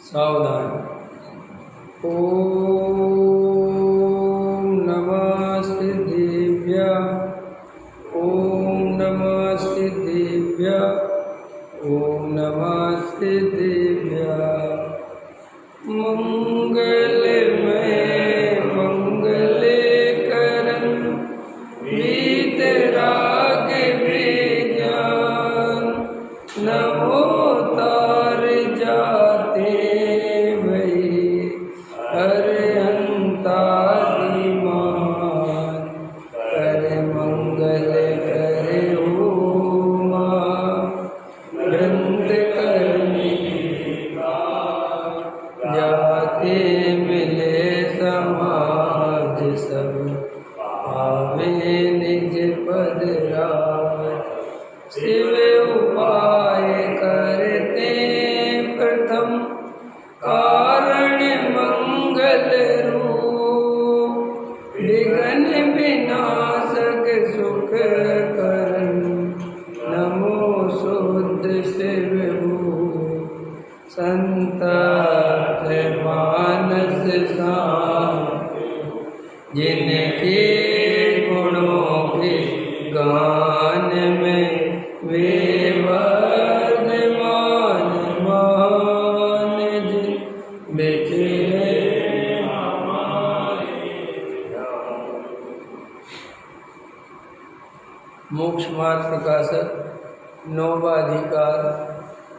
सावधान। ओम नमः सिद्धेभ्यः। ओम नमः सिद्धेभ्यः। ओम नमः सिद्धेभ्यः। मंगलमय मंगलकरण वीतराग विज्ञान नमो तार जाते भई अरहंतादिमान कर मंगल करे उमा ग्रंथ करने जाते मिले समाज सब आवे निज पद राज शिव उपाय करते प्रथम कारण मंगल रूप विघ्न विनाशक सुख करण नमो शुद्ध शिव संतप्त मानस शांत जिनके गुणों के गान में वे वर्धमान मान जिन बिखरे मोक्ष मार्ग प्रकाशक नौवा अधिकार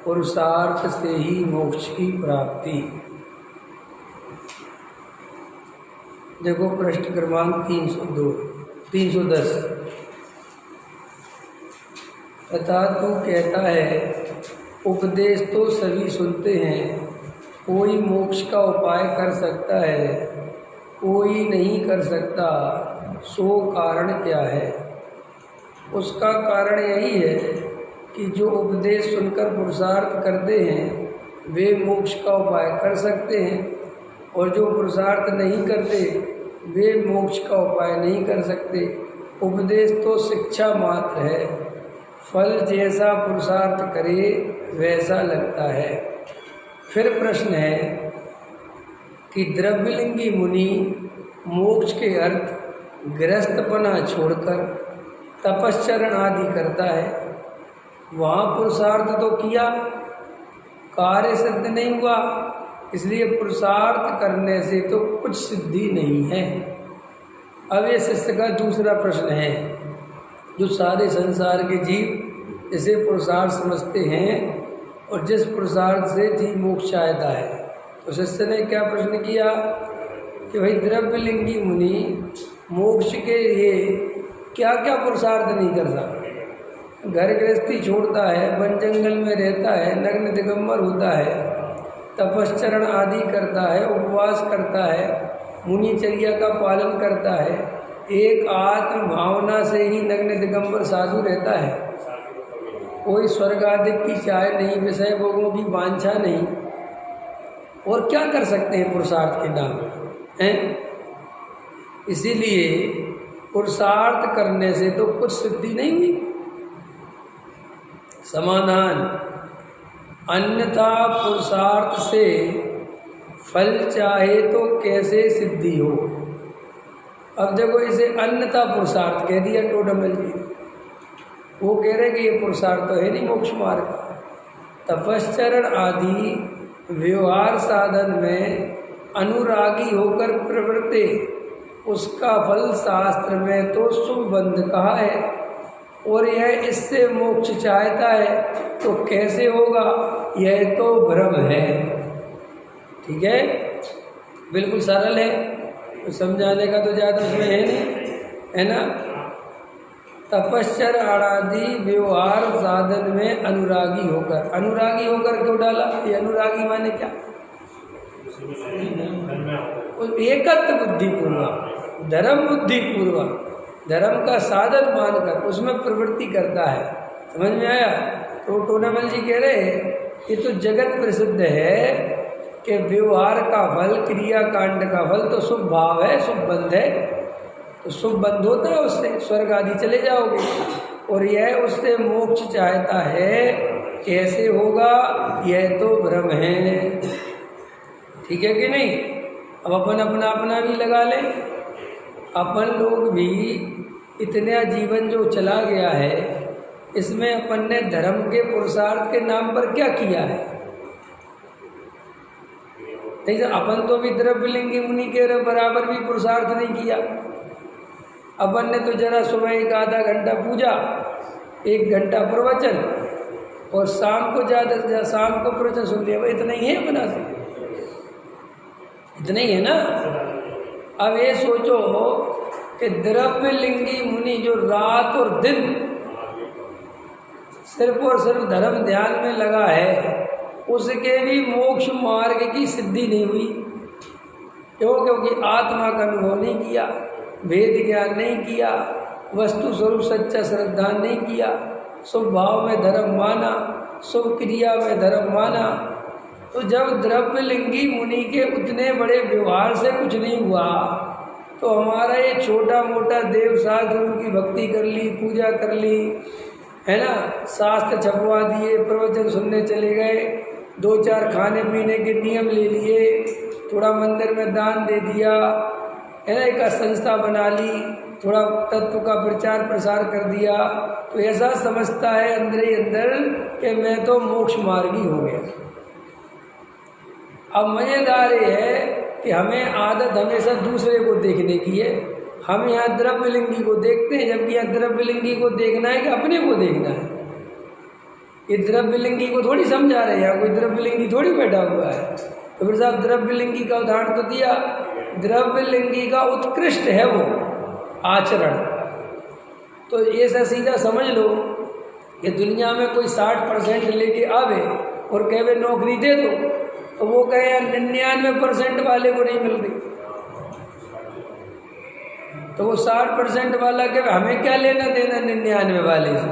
पुरुषार्थ से ही मोक्ष की प्राप्ति। देखो प्रश्न क्रमांक 310। तथा तू कहता है उपदेश तो सभी सुनते हैं, कोई मोक्ष का उपाय कर सकता है, कोई नहीं कर सकता, सो कारण क्या है? उसका कारण यही है कि जो उपदेश सुनकर पुरुषार्थ करते हैं वे मोक्ष का उपाय कर सकते हैं, और जो पुरुषार्थ नहीं करते वे मोक्ष का उपाय नहीं कर सकते। उपदेश तो शिक्षा मात्र है, फल जैसा पुरुषार्थ करे वैसा लगता है। फिर प्रश्न है कि द्रव्यलिंगी मुनि मोक्ष के अर्थ गृहस्थपना छोड़कर तपश्चरण आदि करता है, वहाँ पुरुषार्थ तो किया, कार्य सिद्ध नहीं हुआ, इसलिए पुरुषार्थ करने से तो कुछ सिद्धि नहीं है। अब ये शिष्य का दूसरा प्रश्न है, जो सारे संसार के जीव इसे पुरुषार्थ समझते हैं और जिस पुरुषार्थ से जीव मोक्ष चाहता है। तो शिष्य ने क्या प्रश्न किया कि भाई द्रव्यलिंगी मुनि मोक्ष के लिए क्या क्या पुरुषार्थ नहीं कर सकता? घर गृहस्थी छोड़ता है, वन जंगल में रहता है, नग्न दिगंबर होता है, तपश्चरण आदि करता है, उपवास करता है, मुनिचर्या का पालन करता है, एक आत्म भावना से ही नग्न दिगंबर साधु रहता है, कोई स्वर्ग आदि की चाह नहीं, विषय भोगों की वांछा नहीं, और क्या कर सकते हैं पुरुषार्थ के नाम हैं? इसीलिए पुरुषार्थ करने से तो कुछ सिद्धि नहीं हुई। समाधान, अन्यथा पुरुषार्थ से फल चाहे तो कैसे सिद्धि हो? अब देखो इसे अन्यथा पुरुषार्थ कह दिया टोडरमल जी। वो कह रहे कि ये पुरुषार्थ तो है नहीं मोक्ष मार्ग। तपश्चरण आदि व्यवहार साधन में अनुरागी होकर प्रवृत्ति, उसका फल शास्त्र में तो शुभ बंध कहा है, और यह इससे मोक्ष चाहता है तो कैसे होगा? यह तो भ्रम है। ठीक है, बिल्कुल सरल है, तो समझाने का तो ज़्यादा उसमें है नहीं, है ना। तपश्चर्य आदि व्यवहार साधन में अनुरागी होकर क्यों डाला? ये अनुरागी माने क्या? एकत्व बुद्धि पूर्वक, धर्म बुद्धि पूर्वक, धर्म का साधन मानकर उसमें प्रवृत्ति करता है। समझ में आया? तो टोनामल जी कह रहे हैं कि तो जगत प्रसिद्ध है कि व्यवहार का फल, क्रिया कांड का फल तो शुभ भाव है, शुभ बंध है, तो शुभ बंध होता है, उससे स्वर्ग आदि चले जाओगे, और यह उससे मोक्ष चाहता है, कैसे होगा? यह तो भ्रम है। ठीक है कि नहीं? अब अपन अपना अपना भी लगा लें। अपन लोग भी इतना जीवन जो चला गया है, इसमें अपन ने धर्म के पुरुषार्थ के नाम पर क्या किया है? नहीं, अपन तो भी द्रव्यलिंगी मुनि के बराबर भी पुरुषार्थ नहीं किया। अपन ने तो जरा सुबह एक आधा घंटा पूजा, 1 घंटा प्रवचन और शाम को ज़्यादा शाम को प्रवचन सुन लिया। इतना ही है अपना से, इतना ही है ना। अब ये सोचो कि द्रव्यलिंगी मुनि जो रात और दिन सिर्फ और सिर्फ धर्म ध्यान में लगा है, उसके भी मोक्ष मार्ग की सिद्धि नहीं हुई। क्यों? क्योंकि आत्मा का अनुभव नहीं किया, भेद ज्ञान नहीं किया, वस्तु स्वरूप सच्चा श्रद्धा नहीं किया, शुभ भाव में धर्म माना, शुभ क्रिया में धर्म माना। तो जब द्रव्यलिंगी मुनि के उतने बड़े व्यवहार से कुछ नहीं हुआ, तो हमारा ये छोटा मोटा देव साधु की भक्ति कर ली, पूजा कर ली, है ना, शास्त्र छपवा दिए, प्रवचन सुनने चले गए, 2-4 खाने पीने के नियम ले लिए, थोड़ा मंदिर में दान दे दिया, है ना, एक संस्था बना ली, थोड़ा तत्व का प्रचार प्रसार कर दिया, तो ऐसा समझता है अंदर ही अंदर कि मैं तो मोक्ष मार्गी हो गया। अब मज़ेदार ये है कि हमें आदत हमेशा दूसरे को देखने की है। हम यहाँ द्रव्यलिंगी को देखते हैं, जबकि यहाँ द्रव्यलिंगी को देखना है कि अपने को देखना है। ये द्रव्यलिंगी को थोड़ी समझा रहे हैं, कोई द्रव्यलिंगी थोड़ी बैठा हुआ है। तो फिर साहब द्रव्यलिंगी का उदाहरण तो दिया, द्रव्यलिंगी का उत्कृष्ट है वो आचरण। तो ये ऐसा सीधा समझ लो कि दुनिया में कोई 60% लेके आवे और कहे नौकरी दे दो, तो वो कहे यार 99% वाले को नहीं मिल रही, तो वो 60% वाला कहे हमें क्या लेना देना 99 वाले से,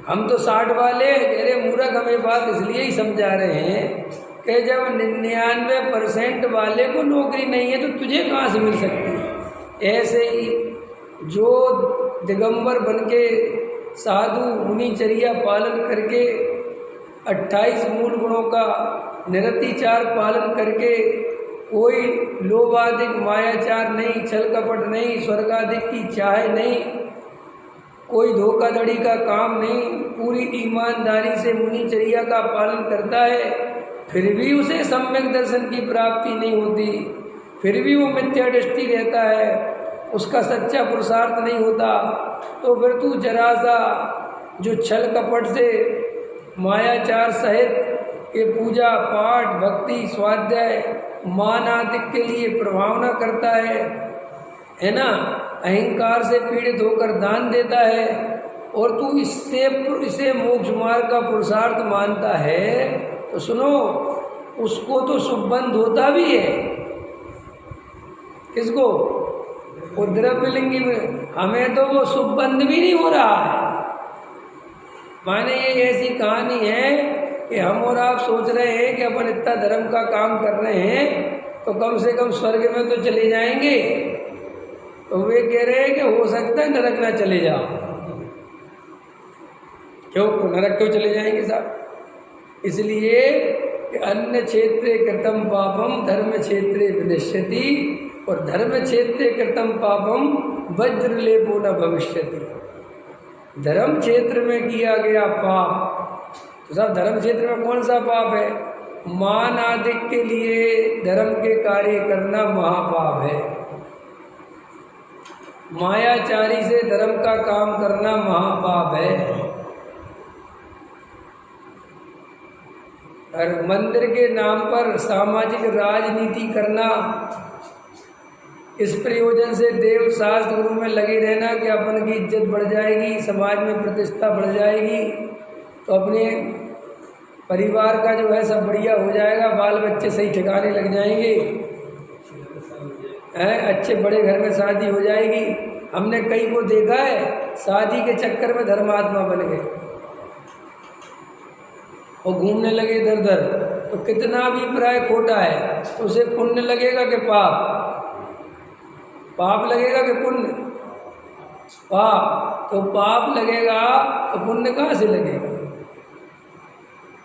हम तो 60 वाले। अरे मूर्ख, हमें बात इसलिए ही समझा रहे हैं कि जब 99% वाले को नौकरी नहीं है तो तुझे कहाँ से मिल सकती है। ऐसे ही जो दिगंबर बन के साधु मुनिचर्या पालन करके 28 मूल गुणों का निरतिचार पालन करके कोई लोभादिक मायाचार नहीं, छल कपट नहीं, स्वर्गादिक की चाह नहीं, कोई धोखाधड़ी का काम नहीं, पूरी ईमानदारी से मुनिचर्या का पालन करता है, फिर भी उसे सम्यक दर्शन की प्राप्ति नहीं होती, फिर भी वो मिथ्या दृष्टि रहता है, उसका सच्चा पुरुषार्थ नहीं होता, तो फिर तू जरा सा जो छल कपट से मायाचार सहित के पूजा पाठ भक्ति स्वाध्याय मान आदि के लिए प्रभावना करता है ना, अहंकार से पीड़ित होकर दान देता है, और तू इसे मोक्ष मार्ग का पुरुषार्थ मानता है, तो सुनो, उसको तो शुभबंध होता भी है। किसको? वो द्रव्यलिंगी में। हमें तो वो शुभबंध भी नहीं हो रहा है। माने ये ऐसी कहानी है कि हम और आप सोच रहे हैं कि अपन इतना धर्म का काम कर रहे हैं तो कम से कम स्वर्ग में तो चले जाएंगे, तो वे कह रहे हैं कि हो सकता है नरक ना चले जाओ। क्यों नरक क्यों चले जाएंगे साहब? इसलिए कि अन्य क्षेत्रे कृतम पापम धर्म क्षेत्रे विनश्यति, और धर्म क्षेत्रे कृतम पापम वज्रलेपो न भविष्यति। धर्म क्षेत्र में किया गया पाप, तो साहब धर्म क्षेत्र में कौन सा पाप है? मान आदि के लिए धर्म के कार्य करना महापाप है, मायाचारी से धर्म का काम करना महापाप है, और मंदिर के नाम पर सामाजिक राजनीति करना, इस प्रयोजन से देव शास्त्र गुरु में लगे रहना कि अपन की इज्जत बढ़ जाएगी, समाज में प्रतिष्ठा बढ़ जाएगी, तो अपने परिवार का जो है सब बढ़िया हो जाएगा, बाल बच्चे सही ठिकाने लग जाएंगे, अच्छे बड़े घर में शादी हो जाएगी। हमने कई को देखा है शादी के चक्कर में धर्मात्मा बन गए और घूमने लगे इधर उधर, तो कितना भी प्राय खोटा है, तो उसे पुण्य लगेगा कि पाप? पाप लगेगा कि पुण्य? पाप। तो पाप लगेगा तो पुण्य कहाँ से लगेगा?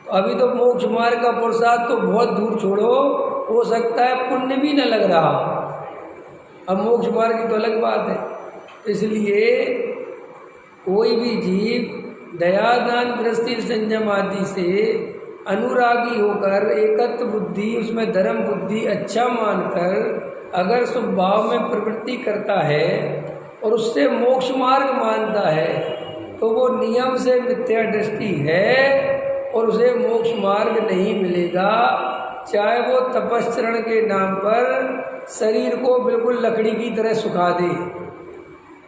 तो अभी तो मोक्ष मार्ग का पुरुषार्थ तो बहुत दूर छोड़ो, हो सकता है पुण्य भी न लग रहा। अब मोक्ष मार्ग की तो अलग बात है। इसलिए कोई भी जीव दया दान गृहस्थी संयम आदि से अनुरागी होकर एकत्व बुद्धि, उसमें धर्म बुद्धि अच्छा मानकर अगर स्वभाव में प्रवृत्ति करता है और उससे मोक्ष मार्ग मानता है तो वो नियम से मिथ्या दृष्टि है और उसे मोक्ष मार्ग नहीं मिलेगा। चाहे वो तपश्चरण के नाम पर शरीर को बिल्कुल लकड़ी की तरह सुखा दे,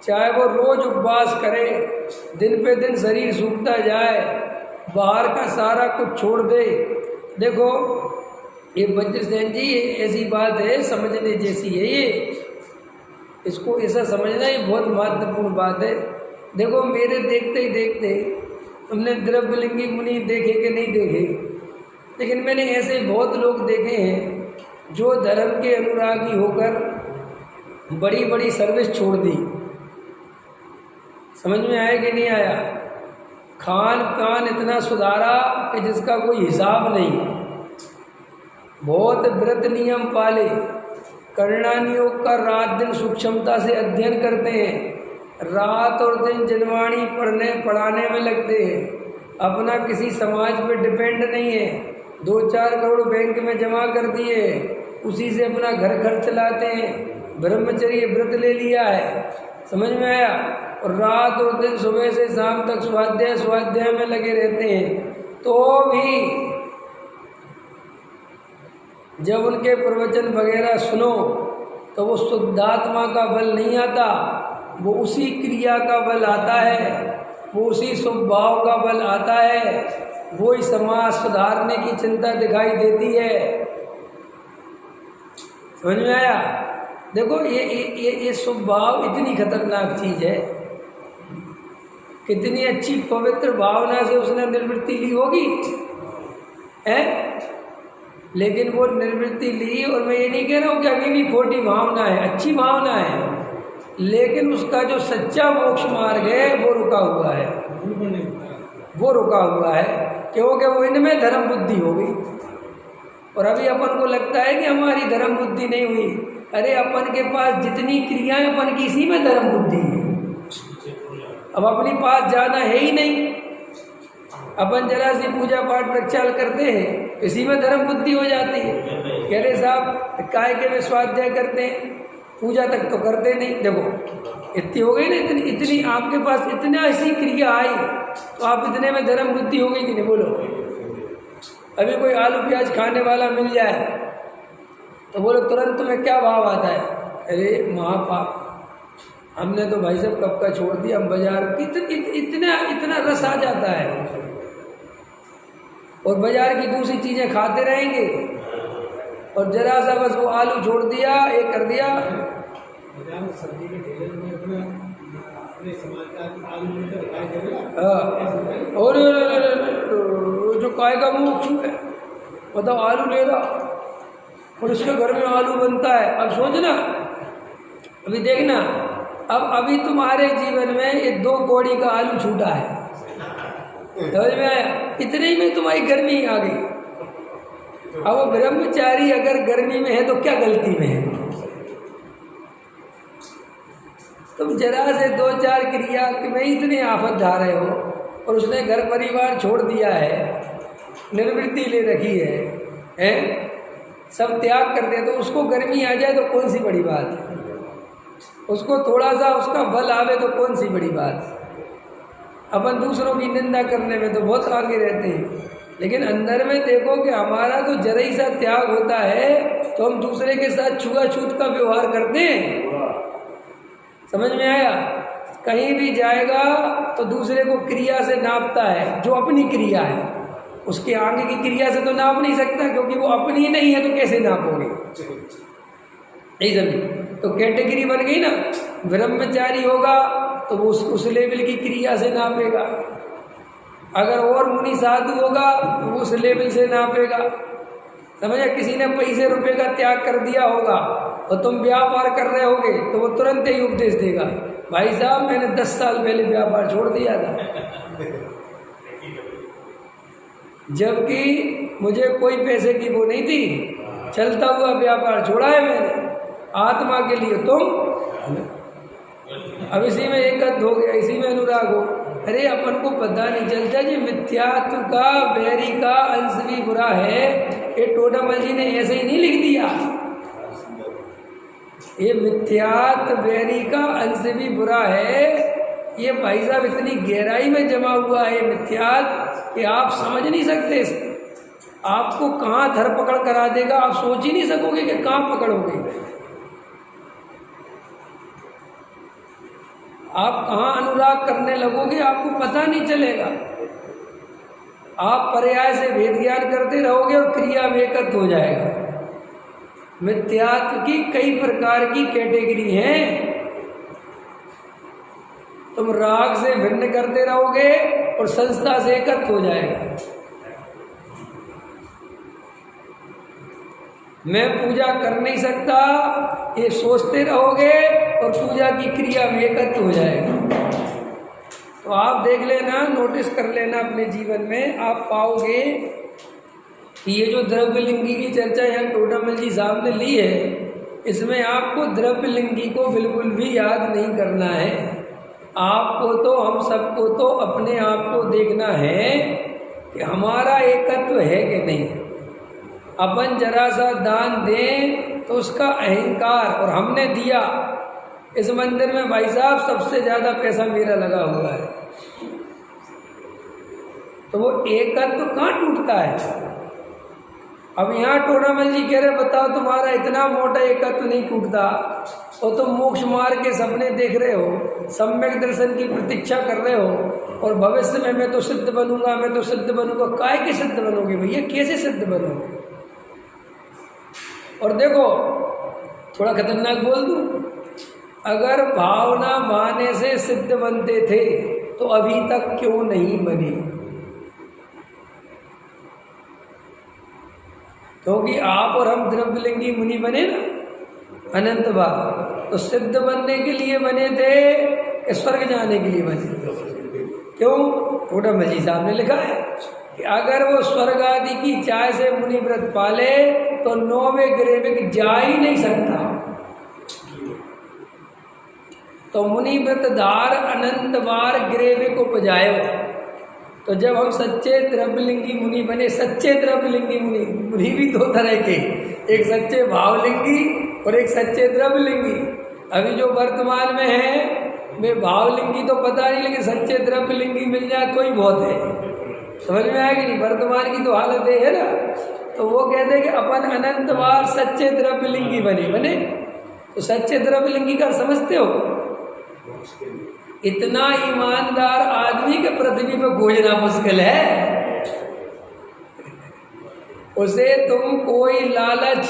चाहे वो रोज उपवास करे, दिन पे दिन शरीर सूखता जाए, बाहर का सारा कुछ छोड़ दे। देखो ये वज्रसेन जी, ऐसी बात है समझने जैसी है ये, इसको ऐसा समझना ये बहुत महत्वपूर्ण बात है। देखो मेरे देखते ही देखते हमने द्रव्यलिंगी मुनि देखे कि नहीं देखे, लेकिन मैंने ऐसे बहुत लोग देखे हैं जो धर्म के अनुरागी होकर बड़ी बड़ी सर्विस छोड़ दी। समझ में आया कि नहीं आया? खान पान इतना सुधारा कि जिसका कोई हिसाब नहीं, बहुत व्रत नियम पाले, करणानि योग का रात दिन सूक्ष्मता से अध्ययन करते हैं, रात और दिन जनवाणी पढ़ाने में लगते हैं, अपना किसी समाज पे डिपेंड नहीं है, 2-4 करोड़ बैंक में जमा कर दिए, उसी से अपना घर खर्च चलाते हैं, ब्रह्मचर्य व्रत ले लिया है। समझ में आया? और रात और दिन सुबह से शाम तक स्वाध्याय में लगे रहते हैं, तो भी जब उनके प्रवचन वगैरह सुनो तो वो शुद्धात्मा का बल नहीं आता, वो उसी क्रिया का बल आता है, वो उसी स्वभाव का बल आता है, वो ही समाज सुधारने की चिंता दिखाई देती है। समझ में आया? देखो ये स्वभाव इतनी खतरनाक चीज है, कितनी अच्छी पवित्र भावना से उसने निर्वृत्ति ली होगी है, लेकिन वो निर्वृत्ति ली, और मैं ये नहीं कह रहा हूँ कि अभी भी खोटी भावना है, अच्छी भावना है, लेकिन उसका जो सच्चा मोक्ष मार्ग है वो रुका हुआ है, वो रुका हुआ है, क्योंकि वो इनमें धर्म बुद्धि हो गई। और अभी अपन को लगता है कि हमारी धर्म बुद्धि नहीं हुई। अरे अपन के पास जितनी क्रियाएं अपन की इसी में धर्म बुद्धि है, अब अपने पास जाना है ही नहीं। अपन जरा सी पूजा पाठ प्रक्षाल करते हैं, इसी में धर्म बुद्धि हो जाती है। कह रहे साहब काय के में स्वाध्याय करते हैं, पूजा तक तो करते नहीं। देखो इतनी हो गई ना, इतनी आपके पास इतना ऐसी क्रिया आई तो आप इतने में धर्म बुद्धि हो गई कि नहीं? बोलो। अभी कोई आलू प्याज खाने वाला मिल जाए तो बोलो तुरंत तुम्हें क्या भाव आता है? अरे महापाप, हमने तो भाई साहब कब का छोड़ दिया, हम बाजार इतना रस आ जाता है, और बाजार की दूसरी चीज़ें खाते रहेंगे, और जरा सा बस वो आलू छोड़ दिया, एक कर दिया। सब्जी के ठेले में अपने समाज का आलू लेकर दिखाई दे रहा, और जो काय का मुँह छू है, बताओ आलू ले रहा, और उसके घर में आलू बनता है। अब सोचना, अभी देखना, अब अभी तुम्हारे जीवन में ये 2 कौड़ी का आलू छूटा है, समझ में आया? इतने ही में तुम्हारी गर्मी आ गई। अब वो ब्रह्मचारी अगर गर्मी में है तो क्या गलती में है? तुम जरा से 2-4 क्रिया में इतने आफत ढा रहे हो, और उसने घर परिवार छोड़ दिया है, निर्वृत्ति ले रखी है, सब त्याग कर दे, तो उसको गर्मी आ जाए तो कौन सी बड़ी बात है? उसको थोड़ा सा उसका बल आवे तो कौन सी बड़ी बात? अपन दूसरों की निंदा करने में तो बहुत आगे रहते हैं, लेकिन अंदर में देखो कि हमारा तो जरा ही सा त्याग होता है तो हम दूसरे के साथ छुआछूत का व्यवहार करते हैं। समझ में आया? कहीं भी जाएगा तो दूसरे को क्रिया से नापता है, जो अपनी क्रिया है, उसके आगे की क्रिया से तो नाप नहीं सकता, क्योंकि वो अपनी नहीं है, तो कैसे नापोगे? नहीं समझी? तो कैटेगरी बन गई ना, ब्रह्मचारी होगा तो वो उस लेवल की क्रिया से नापेगा, अगर और मुनि साधु होगा तो वो उस लेवल से नापेगा। समझे? किसी ने पैसे रुपए का त्याग कर दिया होगा और तुम व्यापार कर रहे होगे तो वो तुरंत ही उपदेश देगा, भाई साहब मैंने 10 साल पहले व्यापार छोड़ दिया था, जबकि मुझे कोई पैसे की वो नहीं थी, चलता हुआ व्यापार छोड़ा है मैंने, आत्मा के लिए तुम अब इसी में एकत्व हो गया, इसी में अनुराग हो। अरे अपन को पता नहीं चलता जी मिथ्यात्व का बैरी का अंश भी बुरा है, ये टोडामल जी ने ऐसे ही नहीं लिख दिया। ये मिथ्यात्व बैरी का अंश भी बुरा है, ये भाई साहब इतनी गहराई में जमा हुआ है मिथ्यात्व कि आप समझ नहीं सकते इसको। आपको कहाँ धरपकड़ करा देगा आप सोच ही नहीं सकोगे कि कहाँ पकड़ोगे। आप कहाँ अनुराग करने लगोगे आपको पता नहीं चलेगा। आप पर्याय से भेद ज्ञान करते रहोगे और क्रिया में एकत्व हो जाएगा। मिथ्यात्व की कई प्रकार की कैटेगरी हैं। तुम राग से भिन्न करते रहोगे और संस्था से एकत्व हो जाएगा। मैं पूजा कर नहीं सकता ये सोचते रहोगे और पूजा की क्रिया में एकत्व हो जाएगा। तो आप देख लेना, नोटिस कर लेना अपने जीवन में, आप पाओगे कि ये जो द्रव्यलिंगी की चर्चा यहाँ टोडामल जी साहब ने ली है, इसमें आपको द्रव्यलिंगी को बिल्कुल भी याद नहीं करना है। आपको तो हम सबको तो अपने आप को देखना है कि हमारा एकत्व है कि नहीं। अपन जरा सा दान दें तो उसका अहंकार, और हमने दिया इस मंदिर में भाई साहब सबसे ज़्यादा पैसा मेरा लगा हुआ है, तो वो एकत्व तो कहाँ टूटता है। अब यहाँ टोडामल जी कह रहे बताओ तुम्हारा इतना मोटा एकत्व नहीं टूटता और तुम मोक्ष मार्ग के सपने देख रहे हो, सम्यक दर्शन की प्रतीक्षा कर रहे हो और भविष्य में मैं तो सिद्ध बनूंगा, मैं तो सिद्ध बनूंगा। काय के सिद्ध बनोगे भैया, कैसे सिद्ध बनोगे। और देखो थोड़ा खतरनाक बोल दूं, अगर भावना बहाने से सिद्ध बनते थे तो अभी तक क्यों नहीं बने। क्योंकि आप और हम द्रव्यलिंगी मुनि बने ना अनंत बार, तो सिद्ध बनने के लिए बने थे कि स्वर्ग जाने के लिए बने थे। क्यों? टोडामल जी साहब ने लिखा है कि अगर वो स्वर्ग आदि की चाय से मुनि व्रत पाले तो 9वें ग्रेविक जा ही नहीं सकता। तो मुनि व्रतधार अनंत बार ग्रेविक उपजायो। तो जब हम सच्चे द्रव्यलिंगी मुनि बने, सच्चे द्रव्यलिंगी मुनि भी दो तरह के, एक सच्चे भावलिंगी और एक सच्चे द्रव्यलिंगी। अभी जो वर्तमान में है वे भावलिंगी तो पता नहीं, लेकिन सच्चे द्रव्यलिंगी मिल जाए तो ही बहुत है। समझ में आएगी नहीं, वर्तमान की तो हालत है ना। तो वो कहते हैं कि अपन अनंत बार सच्चे द्रव्यलिंगी बने। तो सच्चे द्रव्यलिंगी का समझते हो, इतना ईमानदार आदमी के पृथ्वी पर खोजना मुश्किल है। उसे तुम कोई लालच,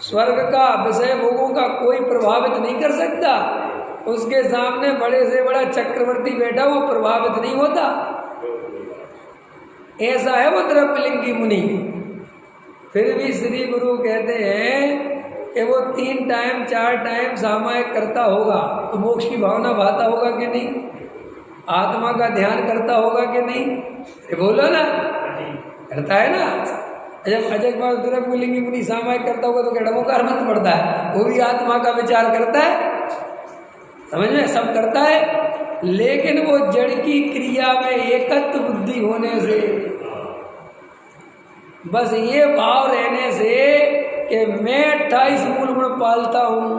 स्वर्ग का, विषय भोगों का कोई प्रभावित नहीं कर सकता। उसके सामने बड़े से बड़ा चक्रवर्ती बैठा वो प्रभावित नहीं होता। ऐसा है वो द्रव्यलिंगी मुनि। फिर भी श्री गुरु कहते हैं कि वो 3 टाइम 4 टाइम सामायिक करता होगा तो मोक्ष की भावना भाता होगा कि नहीं, आत्मा का ध्यान करता होगा कि नहीं। ये बोलो ना, करता है ना। जब अजय बार द्रव्यलिंगी मुनि सामायिक करता होगा तो क्या डमोकार मत पड़ता है, वो भी आत्मा का विचार करता है। समझ में, सब करता है, लेकिन वो जड़ की क्रिया में एकत्व बुद्धि होने से, बस ये भाव रहने से कि मैं 28 मूल गुण पालता हूँ,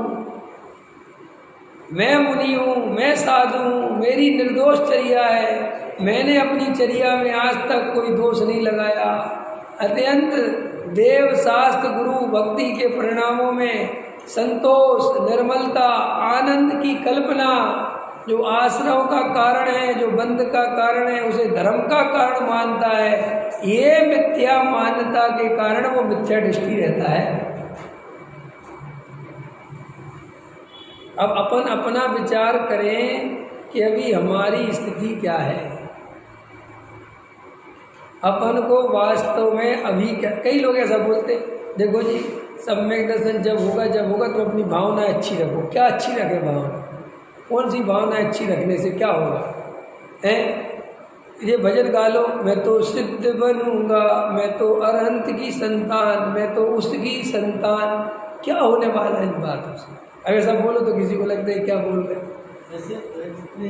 मैं मुनि हूँ, मैं साधु हूँ, मेरी निर्दोष चर्या है, मैंने अपनी चर्या में आज तक कोई दोष नहीं लगाया। अत्यंत देव शास्त्र गुरु भक्ति के परिणामों में संतोष, निर्मलता, आनंद की कल्पना, जो आश्रव का कारण है, जो बंध का कारण है, उसे धर्म का कारण मानता है। ये मिथ्या मान्यता के कारण वो मिथ्या दृष्टि रहता है। अब अपन अपना विचार करें कि अभी हमारी स्थिति क्या है। अपन को वास्तव में अभी क्या, कई लोग ऐसा बोलते, देखो जी सम्यक दर्शन जब होगा तो अपनी भावनाएं अच्छी रखो। क्या अच्छी रखे भावना, कौन सी भावना अच्छी रखने से क्या होगा है? ये भजन गा लो, मैं तो सिद्ध बनूंगा, मैं तो अरहंत की संतान, मैं तो उसकी संतान, क्या होने वाला है इन बातों से? अगर सब बोलो तो किसी को लगता है क्या बोल रहे हैं। ऐसे जितने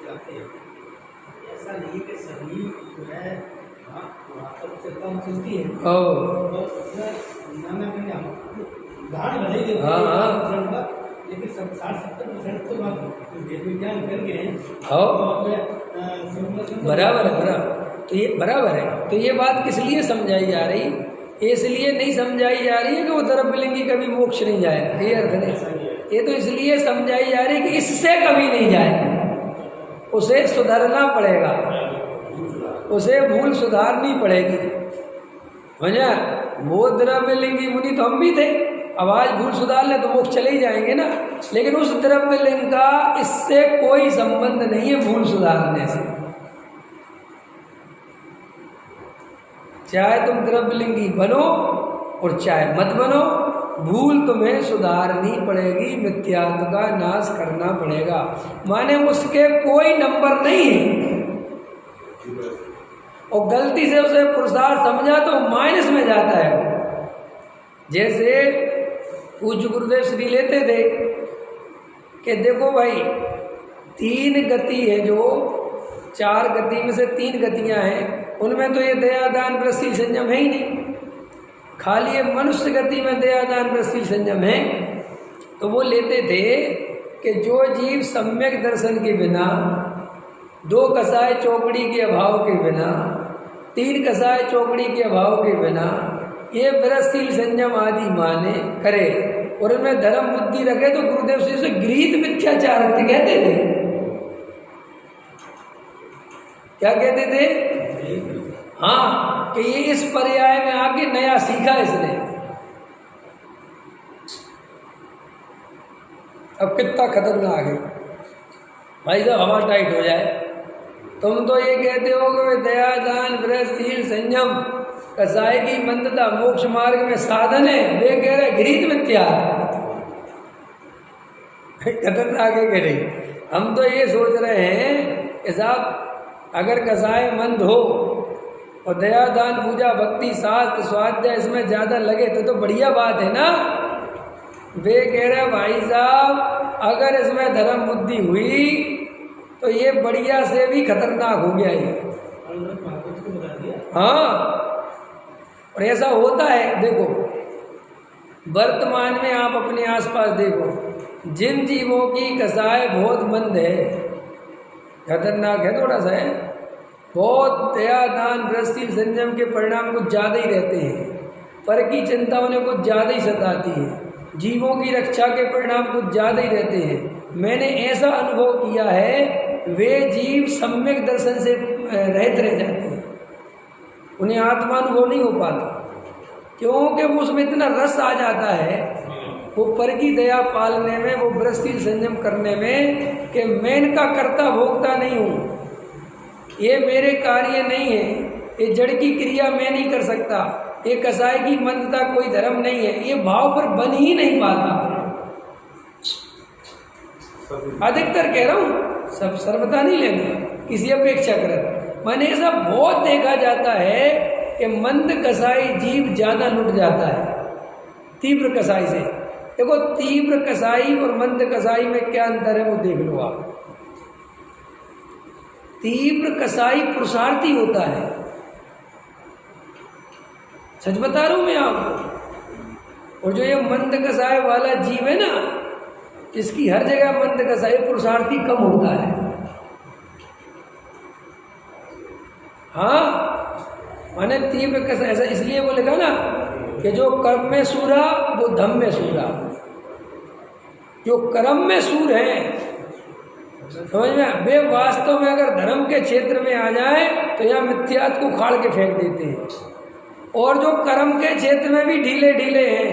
जाते हैं, ऐसा नहीं कि सभी जो है से कम सुनती है और उसमें नाना कहीं हम उदाहरण भले ही हाँ लेकिन 60-70% तो आप वेद विज्ञान कर गए हैं। बराबर है, बराबर है। तो ये बात किस लिए समझाई जा रही? इसलिए नहीं समझाई जा रही है कि वो द्रव्यलिंगी कभी मोक्ष नहीं जाएगा, ये अर्थ नहीं। ये तो इसलिए समझाई जा रही है कि इससे कभी नहीं जाएगा, उसे सुधरना पड़ेगा, उसे भूल सुधारनी पड़ेगी। समझा? वो द्रव्यलिंगी मुनि तो हम भी थे, अब आज भूल सुधार ले तो मोक्ष चले ही जाएंगे ना। लेकिन उस द्रव्यलिंग का इससे कोई संबंध नहीं है भूल सुधारने से। चाहे तुम द्रव्यलिंगी बनो और चाहे मत बनो, भूल तुम्हें सुधारनी पड़ेगी, मिथ्यात्व का नाश करना पड़ेगा। माने उसके कोई नंबर नहीं है, और गलती से उसे पुरुषार्थ समझा तो माइनस में जाता है। जैसे पूज्य गुरुदेव श्री लेते थे कि देखो भाई, 3 गति है, जो 4 गति में से 3 गतियां हैं, उनमें तो ये दया दान वृत्ति संयम है ही नहीं, खाली ये मनुष्य गति में दया दान वृत्ति संयम है। तो वो लेते थे कि जो जीव सम्यक दर्शन के बिना, 2 कसाय चौकड़ी के अभाव के बिना, 3 कसाय चौकड़ी के अभाव के बिना ये वृत्ति संयम आदि माने करे और इनमें धर्म बुद्धि रखे, तो गुरुदेव श्री से गृहीत मिथ्याचार कहते थे। क्या कहते थे? हाँ, कि ये इस पर्याय में आके नया सीखा इसने। अब कितना खतरनाक है भाई साहब, हवा टाइट हो जाए। तुम तो ये कहते हो कि दया दान वृत्ति संयम कसाय की मंदता मोक्ष मार्ग में साधन है, वे कह रहे गृहीत मिथ्या। खतरनाक है कि नहीं? हम तो ये सोच रहे हैं कि साहब अगर कसाय मंद हो और दया दान पूजा भक्ति शास्त्र स्वाध्याय इसमें ज़्यादा लगे तो बढ़िया बात है ना। वे कह रहे भाई साहब अगर इसमें धर्म बुद्धि हुई तो ये बढ़िया से भी खतरनाक हो गया ये। हाँ, और ऐसा होता है। देखो वर्तमान में आप अपने आसपास देखो, जिन जीवों की कसाय बहुत मंद है, खतरनाक है थोड़ा सा है, बहुत दया दान वृत्ति संयम के परिणाम कुछ ज़्यादा ही रहते हैं, पर की चिंता उन्हें कुछ ज़्यादा ही सताती है, जीवों की रक्षा के परिणाम कुछ ज़्यादा ही रहते हैं। मैंने ऐसा अनुभव किया है, वे जीव सम्यक दर्शन से रहित रह जाते हैं, उन्हें आत्मानुभव नहीं हो पाता, क्योंकि उसमें इतना रस आ जाता है वो पर की दया पालने में, वो वृत्ति संयम करने में, कि मैं इनका कर्ता भोक्ता नहीं हूँ, ये मेरे कार्य नहीं है, ये जड़ की क्रिया मैं नहीं कर सकता, ये कसाय की मंदता कोई धर्म नहीं है, ये भाव पर बन ही नहीं पाता। अधिकतर कह रहा हूँ, सब सर्वथा नहीं लेना, किसी अपेक्षा कर। मैंने ऐसा बहुत देखा जाता है कि मंद कसाई जीव ज़्यादा लुट जाता है तीव्र कसाई से। देखो तीव्र कसाई और मंद कसाई में क्या अंतर है वो देख लो आप। तीव्र कसाई पुरुषार्थी होता है, सच बता रहा हूं मैं आपको। और जो ये मंद कसाय वाला जीव है ना, इसकी हर जगह मंद कसाई पुरुषार्थी कम होता है। हाँ, माने तीव्र कसाई ऐसा इसलिए वो लिखा ना कि जो कर्म में सूरा वो धम में सूरा। जो कर्म में सूर है, समझ में, वे वास्तव में अगर धर्म के क्षेत्र में आ जाए तो यहाँ मिथ्यात्व को खाड़ के फेंक देते हैं, और जो कर्म के क्षेत्र में भी ढीले ढीले हैं,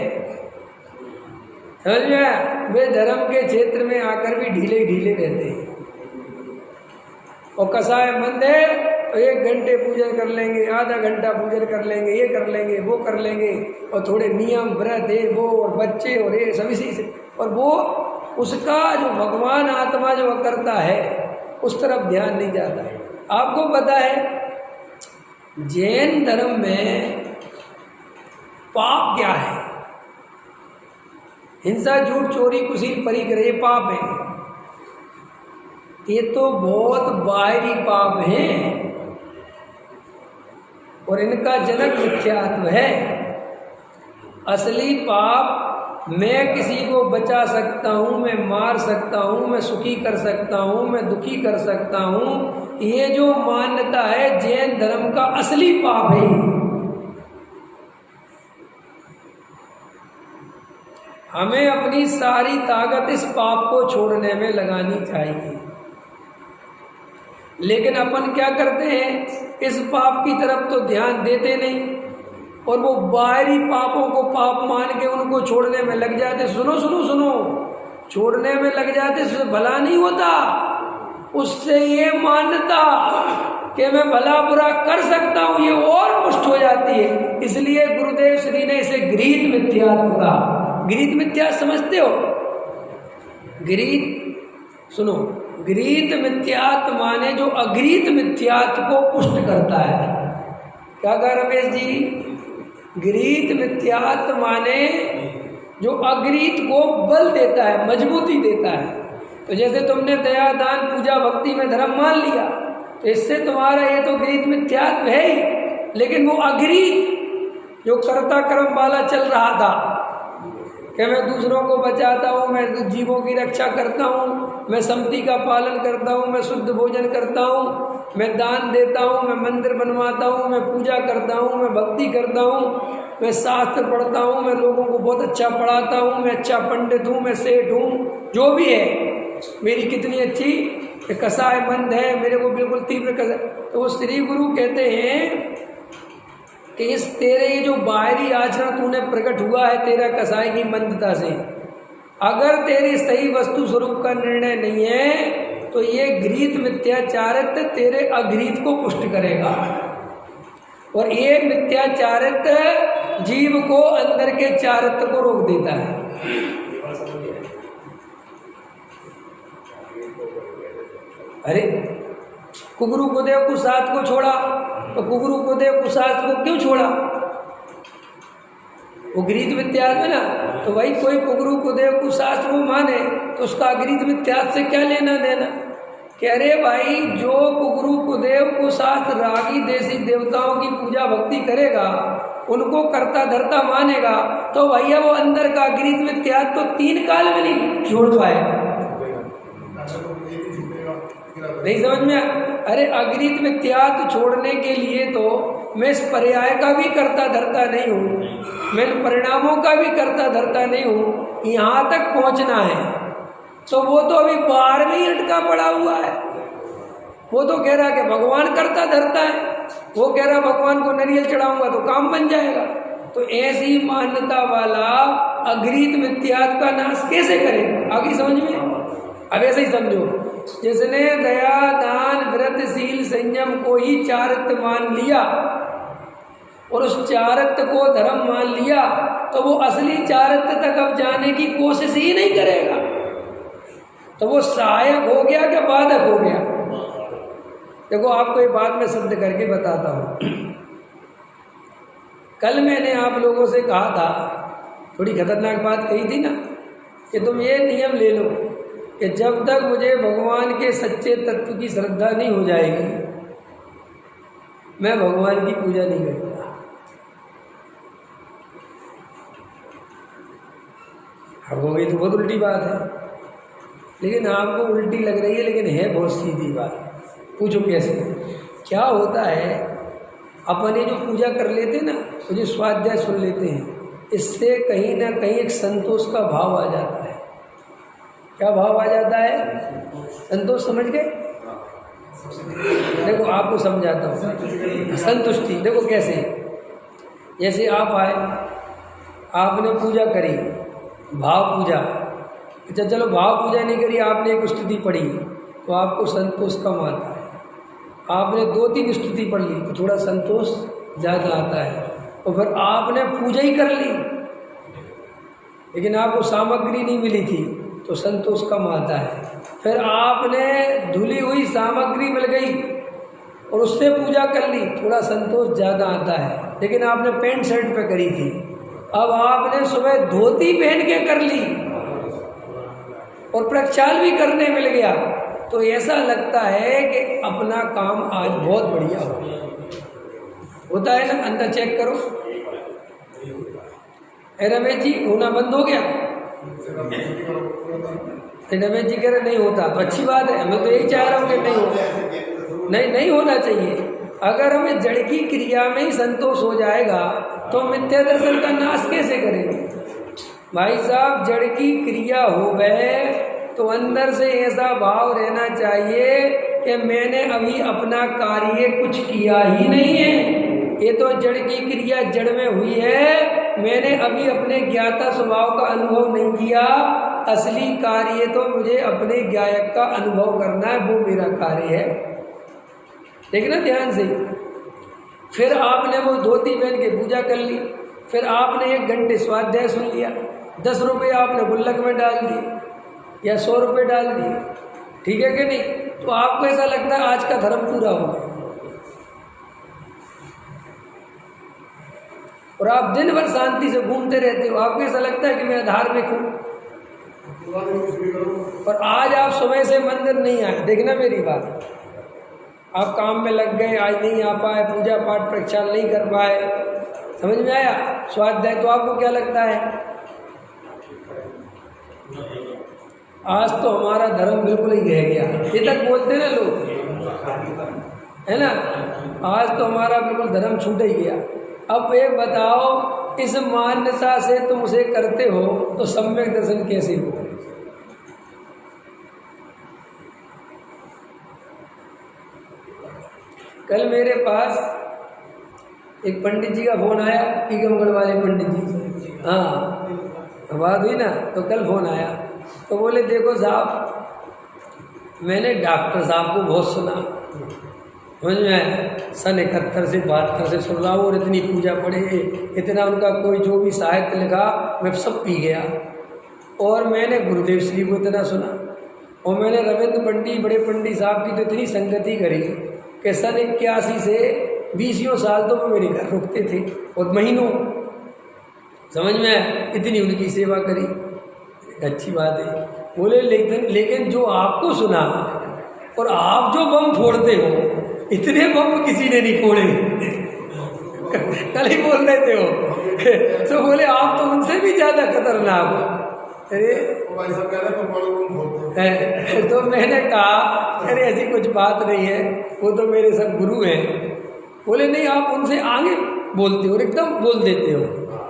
समझ में, वे धर्म के क्षेत्र में आकर भी ढीले ढीले रहते हैं। और कसाय मंद है तो 1 घंटे पूजन कर लेंगे, आधा घंटा पूजन कर लेंगे, ये कर लेंगे, वो कर लेंगे, और थोड़े नियम व्रत है वो, और बच्चे और ये सब इसी से, और वो उसका जो भगवान आत्मा जो करता है उस तरफ ध्यान नहीं जाता। आपको पता है जैन धर्म में पाप क्या है? हिंसा, झूठ, चोरी, कुशील, परिग्रह, ये पाप है। ये तो बहुत बाहरी पाप हैं और इनका जनक मिथ्यात्व है। असली पाप मैं किसी को बचा सकता हूँ, मैं मार सकता हूँ, मैं सुखी कर सकता हूँ, मैं दुखी कर सकता हूँ, ये जो मान्यता है जैन धर्म का असली पाप है। हमें अपनी सारी ताकत इस पाप को छोड़ने में लगानी चाहिए, लेकिन अपन क्या करते हैं, इस पाप की तरफ तो ध्यान देते नहीं और वो बाहरी पापों को पाप मान के उनको छोड़ने में लग जाते। सुनो सुनो सुनो, छोड़ने में लग जाते, उससे भला नहीं होता। उससे ये मान्यता कि मैं भला बुरा कर सकता हूँ, ये और पुष्ट हो जाती है। इसलिए गुरुदेव श्री ने इसे गृहीत मिथ्यात्व कहा। गृहीत मिथ्या समझते हो? गृहीत सुनो, गृहीत मिथ्यात्व माने जो अगृहीत मिथ्यात्व को पुष्ट करता है। क्या कहा रमेश जी? गृहीत मिथ्यात्व माने जो अगृहीत को बल देता है, मजबूती देता है। तो जैसे तुमने दया, दान, पूजा, भक्ति में धर्म मान लिया, तो इससे तुम्हारा ये तो गृहीत मिथ्यात्व है ही, लेकिन वो अगृहीत जो कर्ता कर्म वाला चल रहा था कि मैं दूसरों को बचाता हूँ, मैं जीवों की रक्षा करता हूँ, मैं समति का पालन करता हूँ, मैं शुद्ध भोजन करता हूँ, मैं दान देता हूँ, मैं मंदिर बनवाता हूँ, मैं पूजा करता हूँ, मैं भक्ति करता हूँ, मैं शास्त्र पढ़ता हूँ, मैं लोगों को बहुत अच्छा पढ़ाता हूँ, मैं अच्छा पंडित हूँ, मैं सेठ हूँ, जो भी है, मेरी कितनी अच्छी कसाय मंद है, मेरे को बिल्कुल तीव्र कसाय। तो वो श्री गुरु कहते हैं कि इस तेरे ये जो बाहरी आचरण तूने प्रकट हुआ है तेरा कसाई की मंदता से, अगर तेरी सही वस्तु स्वरूप का निर्णय नहीं है तो ये गृहीत मिथ्याचारित्व तेरे अगृहीत को पुष्ट करेगा और ये मिथ्याचारित्व जीव को अंदर के चारित्व को रोक देता है। अरे कुगुरु कुदेव कुशात को छोड़ा, तो कुगुरु कुदेव कुशात को क्यों छोड़ा? वो गृहीत मिथ्यात्व है ना। तो भाई कोई कुगुरु कुदेव कुशास्त्र को माने तो उसका अगृहीत मिथ्यात्व से क्या लेना देना? कह रहे भाई जो कुगुरु कुदेव कुशास्त्र रागी देसी देवताओं की पूजा भक्ति करेगा, उनको कर्ता धर्ता मानेगा, तो भैया वो अंदर का अगृहीत मिथ्यात्व तो 3 काल में नहीं छोड़ पाएगा। नहीं समझ में? अरे अगृहीत मिथ्यात्व छोड़ने के लिए तो मैं इस पर्याय का भी कर्ता धर्ता नहीं हूँ, मैं इन परिणामों का भी कर्ता धर्ता नहीं हूँ, यहाँ तक पहुँचना है। तो वो तो अभी बाहर में ही अटका पड़ा हुआ है। वो तो कह रहा कि भगवान कर्ता धर्ता है, वो कह रहा भगवान को नारियल चढ़ाऊंगा तो काम बन जाएगा। तो ऐसी मान्यता वाला अगृहीत मिथ्यात्व का नाश कैसे करेगा? आगे समझ में? अब ऐसे ही समझो, जिसने दया, दान, व्रत, शील, संयम को ही चारित्र्य मान लिया और उस चारित्र्य को धर्म मान लिया, तो वो असली चारित्र्य तक अब जाने की कोशिश ही नहीं करेगा। तो वो सहायक हो गया क्या बाधक हो गया? देखो आपको एक बात मैं सिद्ध करके बताता हूँ। कल मैंने आप लोगों से कहा था, थोड़ी खतरनाक बात कही थी ना, कि तुम ये नियम ले लो कि जब तक मुझे भगवान के सच्चे तत्व की श्रद्धा नहीं हो जाएगी, मैं भगवान की पूजा नहीं करूँगा। अब हो गई तो बहुत उल्टी बात है, लेकिन आपको उल्टी लग रही है, लेकिन है बहुत सीधी बात। पूछो कैसे? क्या होता है, अपन ये जो पूजा कर लेते हैं ना, तो जो स्वाध्याय सुन लेते हैं, इससे कहीं ना कहीं एक संतोष का भाव आ जाता है। क्या भाव आ जाता है? संतोष। समझ गए? देखो आपको समझाता हूँ। संतुष्टि देखो कैसे, जैसे आप आए, आपने पूजा करी, भाव पूजा। अच्छा चलो भाव पूजा नहीं करी, आपने एक स्तुति पढ़ी तो आपको संतोष कम आता है। आपने 2-3 स्तुति पढ़ ली तो थोड़ा संतोष ज़्यादा आता है। और फिर आपने पूजा ही कर ली, लेकिन आपको सामग्री नहीं मिली थी, तो संतोष कम आता है। फिर आपने धुली हुई सामग्री मिल गई और उससे पूजा कर ली, थोड़ा संतोष ज़्यादा आता है। लेकिन आपने पैंट शर्ट पे करी थी, अब आपने सुबह धोती पहन के कर ली और प्रक्षाल भी करने मिल गया, तो ऐसा लगता है कि अपना काम आज बहुत बढ़िया होता है ना। अंदर चेक करो, रमेश जी होना बंद हो गया। रमेश जी कह रहे नहीं होता, तो अच्छी बात है। मैं तो यही चाह रहा हूँ कि नहीं हो, नहीं होना चाहिए। अगर हमें जड़ की क्रिया में ही संतोष हो जाएगा तो मिथ्या दर्शन का नाश कैसे करेंगे? भाई साहब, जड़ की क्रिया हो गए तो अंदर से ऐसा भाव रहना चाहिए कि मैंने अभी अपना कार्य कुछ किया ही नहीं है, ये तो जड़ की क्रिया जड़ में हुई है, मैंने अभी अपने ज्ञाता स्वभाव का अनुभव नहीं किया। असली कार्य तो मुझे अपने ज्ञायक का अनुभव करना है, वो मेरा कार्य है। देखना ध्यान से। फिर आपने वो धोती पहन के पूजा कर ली, फिर आपने 1 घंटे स्वाध्याय सुन लिया, 10 रुपये आपने गुल्लक में डाल दिए या 100 रुपये डाल दिए, ठीक है कि नहीं? तो आपको ऐसा लगता है आज का धर्म पूरा हो गया, और आप दिन भर शांति से घूमते रहते हो। आपको ऐसा लगता है कि मैं धार्मिक हूँ, और आज आप सुबह से मंदिर नहीं आए। देखना मेरी बात, आप काम में लग गए, आज नहीं आ पाए, पूजा पाठ प्रक्षाल नहीं कर पाए, समझ में आया? स्वाध्याय, तो आपको क्या लगता है आज तो हमारा धर्म बिल्कुल ही रह गया? ये तक बोलते ना लोग, है ना, आज तो हमारा बिल्कुल धर्म छूट ही गया। अब एक बताओ, इस मान्यता से तुम उसे करते हो तो सम्यक दर्शन कैसे हो? कल मेरे पास एक पंडित जी का फोन आया, टीकमगढ़ वाले पंडित जी, हाँ बात हुई ना, तो कल फोन आया तो बोले देखो साहब, मैंने डॉक्टर साहब को बहुत सुना, समझ में आया, सन 71 से 72 से सुन रहा हूँ, और इतनी पूजा पढ़े, इतना उनका कोई जो भी साहित्य लिखा मैं सब पी गया। और मैंने गुरुदेव श्री को इतना सुना, और मैंने रविंद्र पंडित बड़े पंडित साहब की तो इतनी संगति करी कि सन 81 से 20 साल तो वो मेरे घर रुकते थे, और महीनों, समझ में, इतनी उनकी सेवा करी। अच्छी बात है। बोले लेकिन जो आपको सुना और आप जो बम फोड़ते हो, इतने बम किसी ने नहीं फोड़े। कल ही बोल रहे थे वो, तो बोले आप तो उनसे भी ज़्यादा खतरनाक। अरे तो मैंने कहा अरे ऐसी कुछ बात नहीं है, वो तो मेरे सब गुरु हैं। बोले नहीं, आप उनसे आगे बोलते हो और एकदम बोल देते हो।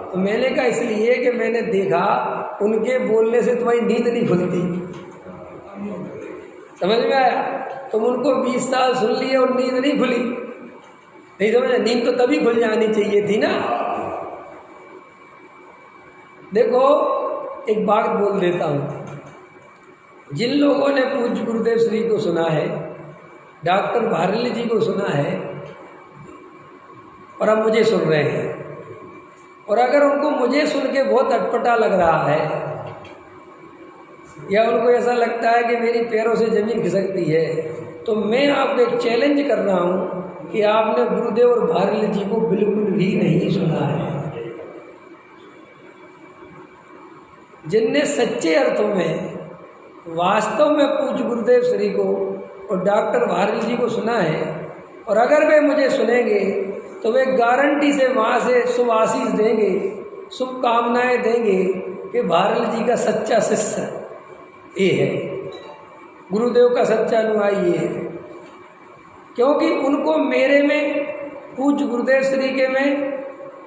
तो मैंने कहा इसलिए कि मैंने देखा उनके बोलने से तुम्हारी नींद नहीं खुलती, समझ में आया? तुम उनको 20 साल सुन लिए और नींद नहीं खुली, नहीं समझ? नींद तो तभी खुल जानी चाहिए थी ना। देखो एक बात बोल देता हूँ, जिन लोगों ने पूज्य गुरुदेव श्री को सुना है, डॉक्टर भारली जी को सुना है, और अब मुझे सुन रहे हैं, और अगर उनको मुझे सुन के बहुत अटपटा लग रहा है, या उनको ऐसा लगता है कि मेरी पैरों से ज़मीन खिसकती है, तो मैं आपको एक चैलेंज कर रहा हूँ कि आपने गुरुदेव और भारली जी को बिल्कुल भी नहीं सुना है। जिनने सच्चे अर्थों में वास्तव में पूज्य गुरुदेव श्री को और डॉक्टर भारली जी को सुना है, और अगर वे मुझे सुनेंगे तो वे गारंटी से वहाँ से शुभ आशीष देंगे, शुभकामनाएँ देंगे कि भारली जी का सच्चा शिष्य ये है, गुरुदेव का सच्चा अनुयायी ये है। क्योंकि उनको मेरे में, पूज्य गुरुदेव श्री के में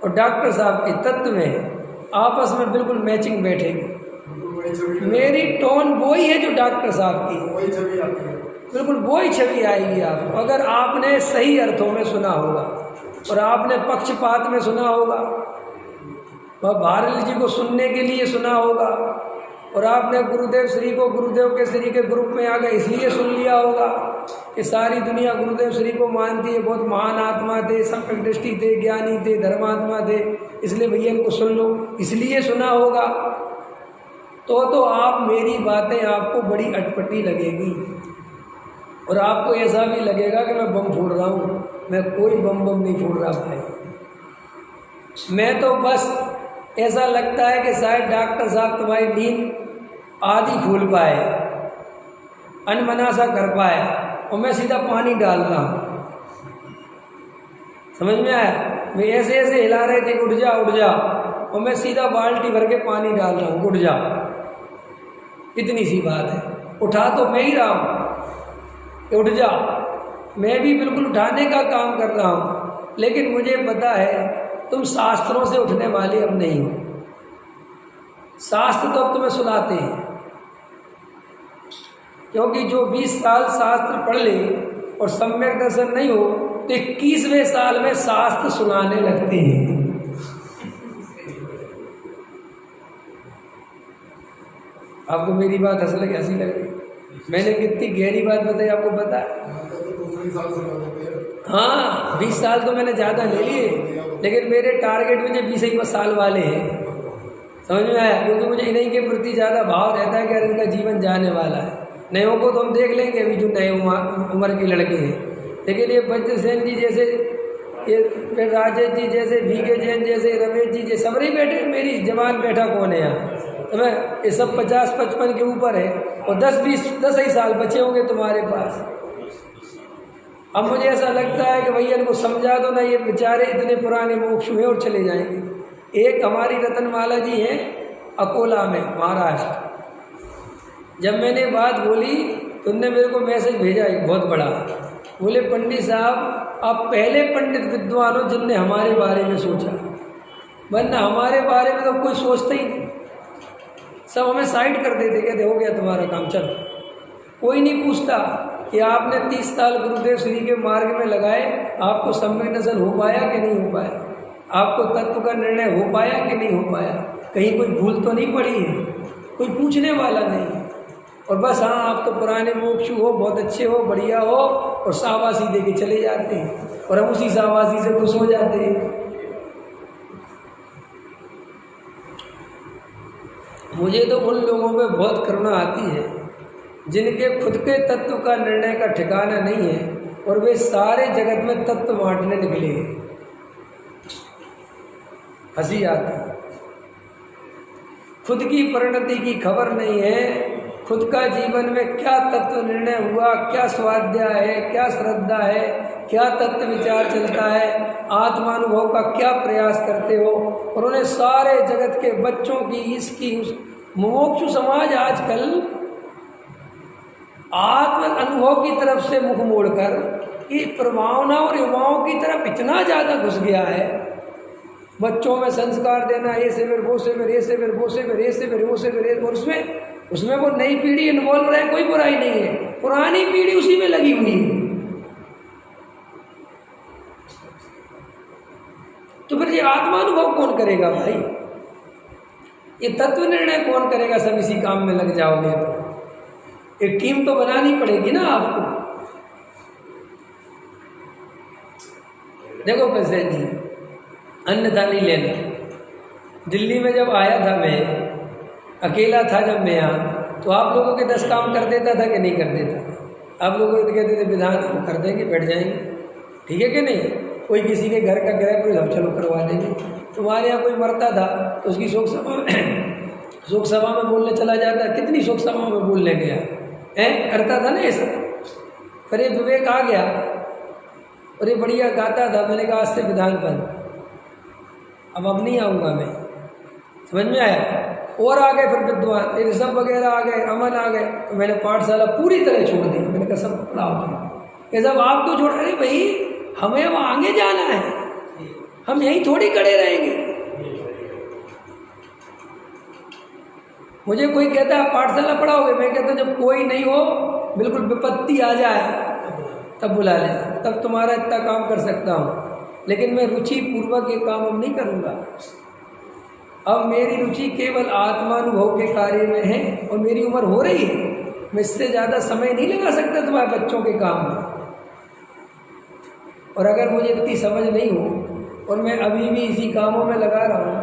और डॉक्टर साहब के तत्व में आपस में बिल्कुल मैचिंग बैठेगी। मेरी टोन वही है जो डॉक्टर साहब की, बिल्कुल वही छवि आएगी आपको, अगर आपने सही अर्थों में सुना होगा और आपने पक्षपात में सुना होगा, वह भारली जी को सुनने के लिए सुना होगा, और आपने गुरुदेव श्री को गुरुदेव के श्री के ग्रुप में आ गए इसलिए सुन लिया होगा कि सारी दुनिया गुरुदेव श्री को मानती है, बहुत महान आत्मा थे, सम्यक दृष्टि थे, ज्ञानी थे, धर्मात्मा थे, इसलिए भैया इनको सुन लो, इसलिए सुना होगा। तो आप मेरी बातें आपको बड़ी अटपटी लगेगी और आपको ऐसा भी लगेगा कि मैं बम फोड़ रहा हूँ। मैं कोई बम नहीं फोड़ रहा भाई। मैं तो बस ऐसा लगता है कि शायद डॉक्टर साहब तुम्हारी नींद आधी खोल पाए, अनमना सा कर पाए, और मैं सीधा पानी डाल रहा हूँ। समझ में आया? मैं ऐसे ऐसे हिला रहे थे कि उठ जा, और मैं सीधा बाल्टी भर के पानी डाल रहा हूँ, उठ जा। इतनी सी बात है। उठा तो मैं ही रहा हूँ, उठ जा। मैं भी बिल्कुल उठाने का काम कर रहा हूँ, लेकिन मुझे पता है तुम शास्त्रों से उठने वाले अब नहीं हो। शास्त्र तो अब तुम्हें सुनाते हैं, क्योंकि जो 20 साल शास्त्र पढ़ ले और सम्यक दर्शन नहीं हो तो 21वें साल में शास्त्र सुनाने लगते हैं। आपको मेरी बात हंसी लग रही? मैंने कितनी गहरी बात बताई आपको पता है? हाँ, 20 साल तो मैंने ज़्यादा ले लिए, लेकिन मेरे टारगेट में जो 20 साल वाले हैं। समझ में आया? क्योंकि मुझे इन्हीं के प्रति ज़्यादा भाव रहता है कि यार इनका जीवन जाने वाला है। नयों को तो हम देख लेंगे, अभी जो नए उम्र के लड़के हैं, लेकिन ये वज्रसेन जी जैसे, ये राजेश जी जैसे, VK जैन जैसे, रमेश जी जैसे सब नहीं बैठे। मेरी जवान बैठा कौन है यहाँ? तो मैं ये सब 50-55 के ऊपर है, और 10 ही साल बचे होंगे तुम्हारे पास। अब मुझे ऐसा लगता है कि भैया इनको समझा दो ना, ये बेचारे इतने पुराने मोक्षु हैं और चले जाएंगे। एक हमारी रतनमाला जी हैं अकोला में, महाराष्ट्र। जब मैंने बात बोली तो उनने मेरे को मैसेज भेजा एक बहुत बड़ा। बोले पंडित साहब आप पहले पंडित विद्वान हो जिनने हमारे बारे में सोचा, वरना हमारे बारे में तो कोई सोचता ही नहीं। सब हमें साइड कर देते, कहते हो गया तुम्हारा काम, चलो। कोई नहीं पूछता कि आपने 30 साल गुरुदेव श्री के मार्ग में लगाए, आपको सम्यक दर्शन हो पाया कि नहीं हो पाया, आपको तत्व का निर्णय हो पाया कि नहीं हो पाया, कहीं कोई भूल तो नहीं पड़ी है, कोई पूछने वाला नहीं है। और बस हाँ, आप तो पुराने मोक्षु हो, बहुत अच्छे हो, बढ़िया हो, और शाबाशी दे के चले जाते हैं, और हम उसी शाबाशी से खुश हो जाते हैं। मुझे तो उन लोगों पे बहुत करुणा आती है जिनके खुद के तत्व का निर्णय का ठिकाना नहीं है और वे सारे जगत में तत्व बांटने निकले हैं। हंसी आती है। खुद की परिणति की खबर नहीं है, खुद का जीवन में क्या तत्व निर्णय हुआ, क्या स्वाध्याय है, क्या श्रद्धा है, क्या तत्व विचार चलता है, आत्मानुभव का क्या प्रयास करते हो। और उन्हें सारे जगत के बच्चों की, इसकी, उस मुमुक्षु समाज आजकल आत्म अनुभव की तरफ से मुख मोड़कर ये प्रभावना और युवाओं की तरफ इतना ज़्यादा घुस गया है। बच्चों में संस्कार देना, ये से फिर वो से फिर ये से फिर वो से फिर ये से फिर वो से फिर, और उसमें वो नई पीढ़ी इन्वॉल्व रहे, कोई बुराई नहीं है, पुरानी पीढ़ी उसी में लगी हुई है। तो फिर ये आत्मानुभव कौन करेगा भाई? ये तत्व निर्णय कौन करेगा? सब इसी काम में लग जाओगे तो एक टीम तो बनानी पड़ेगी ना आपको। देखो कैसे जी, अन्यथा नहीं लेना। दिल्ली में जब आया था, मैं अकेला था जब मैं यहाँ, तो आप लोगों के 10 काम कर देता था कि नहीं कर देता? आप लोगों को कहते थे विधान हम कर देंगे, बैठ जाएंगे, ठीक है कि नहीं? कोई किसी के घर का गृह प्रवेश चलो करवा देंगे। तुम्हारे यहाँ कोई मरता था तो उसकी शोक सभा में बोलने चला जाता। कितनी शोक सभा में बोलने गया करता था ना ये सब। फिर ये विवेक आ गया और ये बढ़िया गाता था। मैंने कहा आज से विधान बंद, अब नहीं आऊँगा मैं। समझ में आया? और आ गए फिर विद्वान, ये ऋषभ वगैरह आ गए, अमन आ गए, तो मैंने पाठशाला पूरी तरह छोड़ दी। मैंने कहा सब पढ़ाओ तुम। ये सब आप तो छोड़, अरे भाई हमें वहाँ आगे जाना है, हम यहीं थोड़ी खड़े रहेंगे। मुझे कोई कहता है पाठशाला पढ़ाओगे, मैं कहता हूँ जब कोई नहीं हो, बिल्कुल विपत्ति आ जाए तब बुला लेना, तब तुम्हारा इतना काम कर सकता हूँ। लेकिन मैं रुचि पूर्वक ये काम अब नहीं करूँगा। अब मेरी रुचि केवल आत्मानुभव के कार्य में है और मेरी उम्र हो रही है, मैं इससे ज़्यादा समय नहीं लगा सकता तुम्हारे बच्चों के काम में। और अगर मुझे इतनी समझ नहीं हो और मैं अभी भी इसी कामों में लगा रहा हूँ,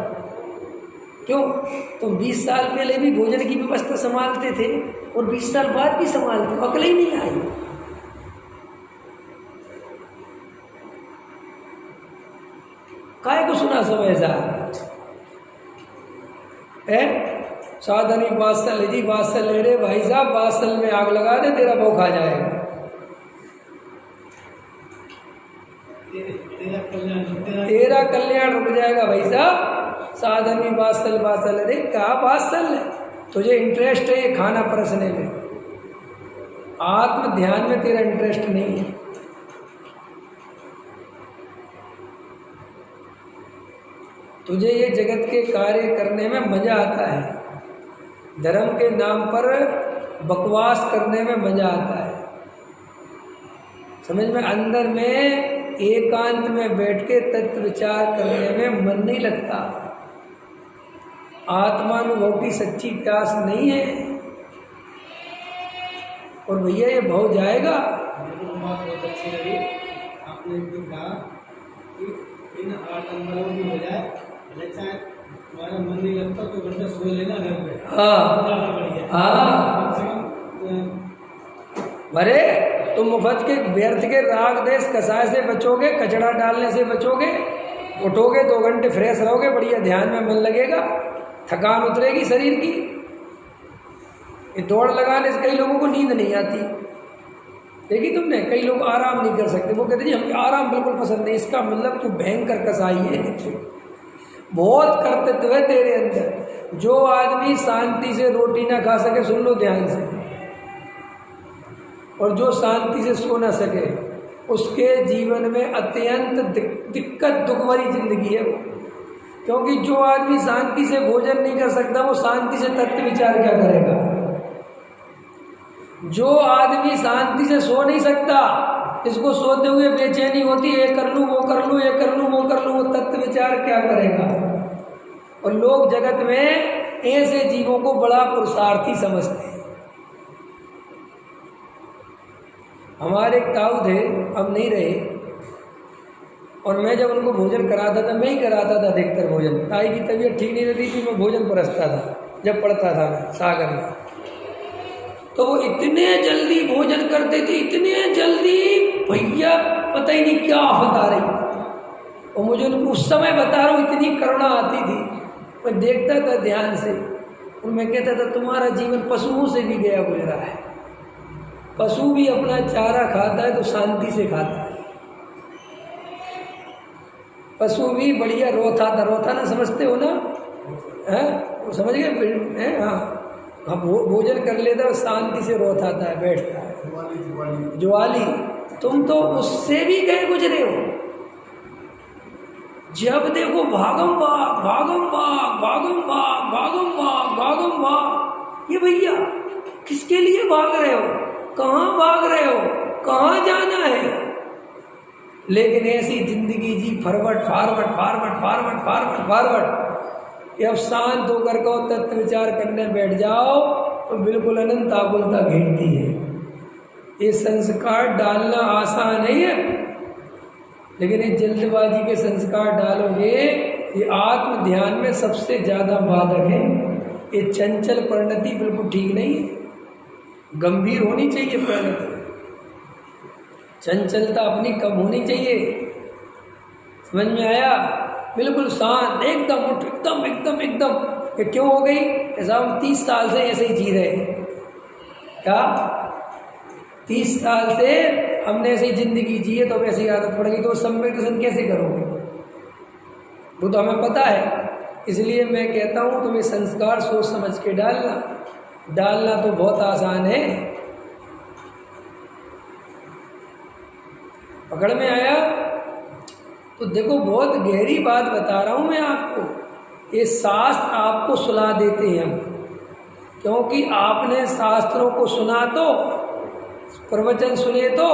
क्यों? तुम 20 साल पहले भी भोजन की व्यवस्था संभालते थे और 20 साल बाद भी संभालते, अकल ही नहीं आई। काय को सुना सब ऐसा है? साधनी बादशाह जी, बादशाह ले रे भाई साहब, बादशाह में आग लगा दे, तेरा भौ खा जाएगा। तेरा कल्याण रुक जाएगा भाई साहब। साधनी बादशाह रे, कहा बादशाह है? तुझे इंटरेस्ट है ये खाना परसने में, आत्म ध्यान में तेरा इंटरेस्ट नहीं है। तुझे ये जगत के कार्य करने में मजा आता है, धर्म के नाम पर बकवास करने में मजा आता है, समझ में, अंदर में एकांत में बैठ के तत्व विचार करने में मन नहीं लगता। आत्मानुभव की सच्ची प्यास नहीं है। और भैया ये भव जाएगा। बात बहुत अच्छी लगी आपने जो कहा कि इन 8 अंगों की बजाय भले चाहे तुम्हारा मन नहीं लगता तो घंटा सो लेना घर पे। अरे तुम मुफ्त के व्यर्थ के राग देश कसाय से बचोगे, कचड़ा डालने से बचोगे, उठोगे 2 घंटे फ्रेश रहोगे, बढ़िया ध्यान में मन लगेगा, थकान उतरेगी शरीर की। ये दौड़ लगाने से कई लोगों को नींद नहीं आती, देखी तुमने, कई लोग आराम नहीं कर सकते। वो कहते जी हमें आराम बिल्कुल पसंद नहीं। इसका मतलब तू भयंकर कसाई है, बहुत कर्तव्य है तेरे अंदर। जो आदमी शांति से रोटी ना खा सके, सुन लो ध्यान से, और जो शांति से सो ना सके, उसके जीवन में अत्यंत दिक्कत दुख भरी जिंदगी है। क्योंकि जो आदमी शांति से भोजन नहीं कर सकता, वो शांति से तत्व विचार क्या करेगा? जो आदमी शांति से सो नहीं सकता, इसको सोते हुए बेचैनी होती है, ये कर लूँ वो कर लूँ, ये कर लूँ वो कर लूँ, वो तत्व विचार क्या करेगा? और लोग जगत में ऐसे जीवों को बड़ा पुरुषार्थी समझते हैं। हमारे एक ताऊ थे, अब नहीं रहे, और मैं जब उनको भोजन कराता था, मैं ही कराता था अधिकतर भोजन। ताई की तबीयत ठीक नहीं रहती थी, मैं भोजन परसता था जब पढ़ता था मैं सागर में। तो वो इतने जल्दी भोजन करते थे, इतने जल्दी, भैया पता ही नहीं क्या आफत आ रही। और मुझे उस समय बता रहा हूँ, इतनी करुणा आती थी। मैं देखता था ध्यान से, और मैं कहता था तुम्हारा जीवन पशुओं से भी गया गुजरा है। पशु भी अपना चारा खाता है तो शांति से खाता है। पशु भी बढ़िया रोथा ना, समझते हो ना? है वो समझ गए? हाँ, भोजन कर लेता है, शांति से रोथाता है, बैठता है। ज्वाली, तुम तो उससे भी गए गुजरे हो। जब देखो भागम भाग भागम भाग भागम भाग भागम भाग भागम भाग। ये भैया किसके लिए भाग रहे हो? कहाँ भाग रहे हो? कहाँ जाना है? लेकिन ऐसी जिंदगी जी, forward forward forward forward forward forward. अब शांत होकर को तत्व विचार करने बैठ जाओ तो बिल्कुल अनंत आकुलता घेरती है। ये संस्कार डालना आसान नहीं है, लेकिन ये जल्दबाजी के संस्कार डालोगे, ये आत्म ध्यान में सबसे ज़्यादा बाधक है। ये चंचल परिणति बिल्कुल ठीक नहीं है, गंभीर होनी चाहिए परिणति। चंचलता अपनी कम होनी चाहिए। समझ में आया? बिल्कुल शांत, एकदम उठ, एकदम एकदम एकदम। ये क्यों हो गई? ऐसा हम 30 साल से ऐसे ही जी रहे हैं। क्या 30 साल से हमने ऐसी जिंदगी जी है, तो वैसी आदत पड़ गई, तो सम्यक दर्शन कैसे करोगे? वो तो हमें पता है। इसलिए मैं कहता हूँ तुम्हें संस्कार सोच समझ के डालना तो बहुत आसान है। पकड़ में आया? तो देखो, बहुत गहरी बात बता रहा हूँ मैं आपको। ये शास्त्र आपको सुला देते हैं हम, क्योंकि आपने शास्त्रों को सुना तो, प्रवचन सुने तो,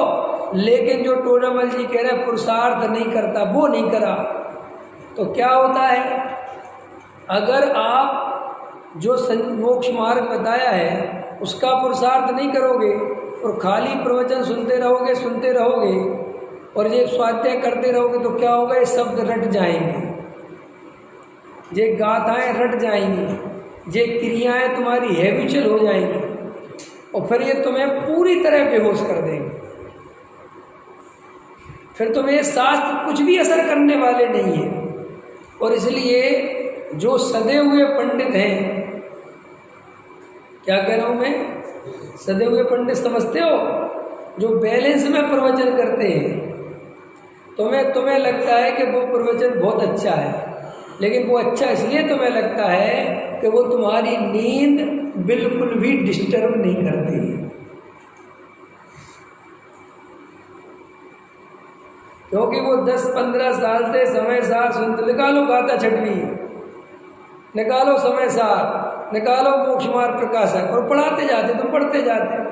लेकिन जो टोडामल जी कह रहे हैं पुरुषार्थ नहीं करता, वो नहीं करा। तो क्या होता है, अगर आप जो मोक्ष मार्ग बताया है उसका पुरुषार्थ नहीं करोगे और खाली प्रवचन सुनते रहोगे और ये स्वाध्याय करते रहोगे, तो क्या होगा? ये शब्द रट जाएंगे। ये गाथाएं रट जाएंगी, ये क्रियाएं तुम्हारी हैबिचुअल हो जाएंगी और फिर ये तुम्हें पूरी तरह बेहोश कर देंगे। फिर तुम्हें शास्त्र कुछ भी असर करने वाले नहीं है। और इसलिए जो सदे हुए पंडित हैं, क्या कह रहा हूँ मैं, सदे हुए पंडित समझते हो, जो बैलेंस में प्रवचन करते हैं, तुम्हें लगता है कि वो प्रवचन बहुत अच्छा है, लेकिन वो अच्छा इसलिए तुम्हें लगता है कि वो तुम्हारी नींद बिल्कुल भी डिस्टर्ब नहीं करती। क्योंकि वो 10-15 साल से समय सार सुनते, निकालो गाथा छठवीं, निकालो समय सार, निकालो मोक्ष मार्ग प्रकाशक, और पढ़ाते जाते, तुम पढ़ते जाते।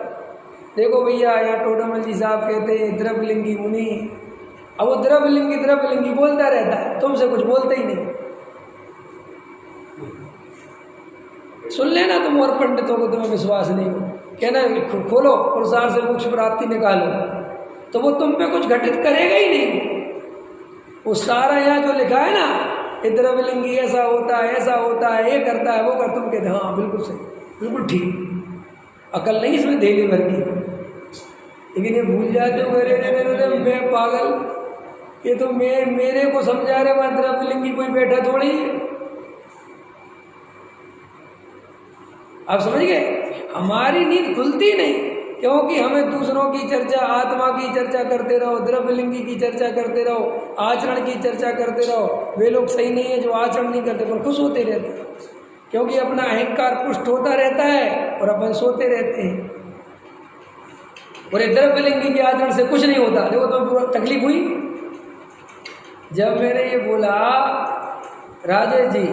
देखो भैया, यहाँ टोडामल जी साहब कहते हैं द्रव्यलिंगी मुनि, अब वो द्रव्यलिंगी बोलता रहता है, तुमसे कुछ बोलते ही नहीं। सुन लेना तुम और पंडितों को, तुम्हें विश्वास नहीं हो, कहना खोलो पुरुषार से मोक्ष प्राप्ति निकालो, तो वो तुम पे कुछ घटित करेगा ही नहीं। वो सारा यहाँ जो लिखा है ना, द्रव्यलिंगी ऐसा होता है, ऐसा होता है, ये करता है, वो कर, तुम कहते हाँ बिल्कुल सही, बिल्कुल ठीक, अकल नहीं इसमें देली भर की। लेकिन ये भूल जाते हो, मेरे मैं पागल, ये तो मेरे को समझा रहे, वहाँ द्रव्यलिंगी कोई बैठा थोड़ी है। आप समझ गए, हमारी नींद खुलती नहीं, क्योंकि हमें दूसरों की चर्चा, आत्मा की चर्चा करते रहो, द्रव्यलिंगी की चर्चा करते रहो, आचरण की चर्चा करते रहो। वे लोग सही नहीं है जो आचरण नहीं करते पर खुश होते रहते हैं, क्योंकि अपना अहंकार पुष्ट होता रहता है और अपन सोते रहते हैं। और ये द्रव्यलिंगी के आचरण से कुछ नहीं होता। देखो तो तकलीफ हुई जब मैंने ये बोला, राजेश जी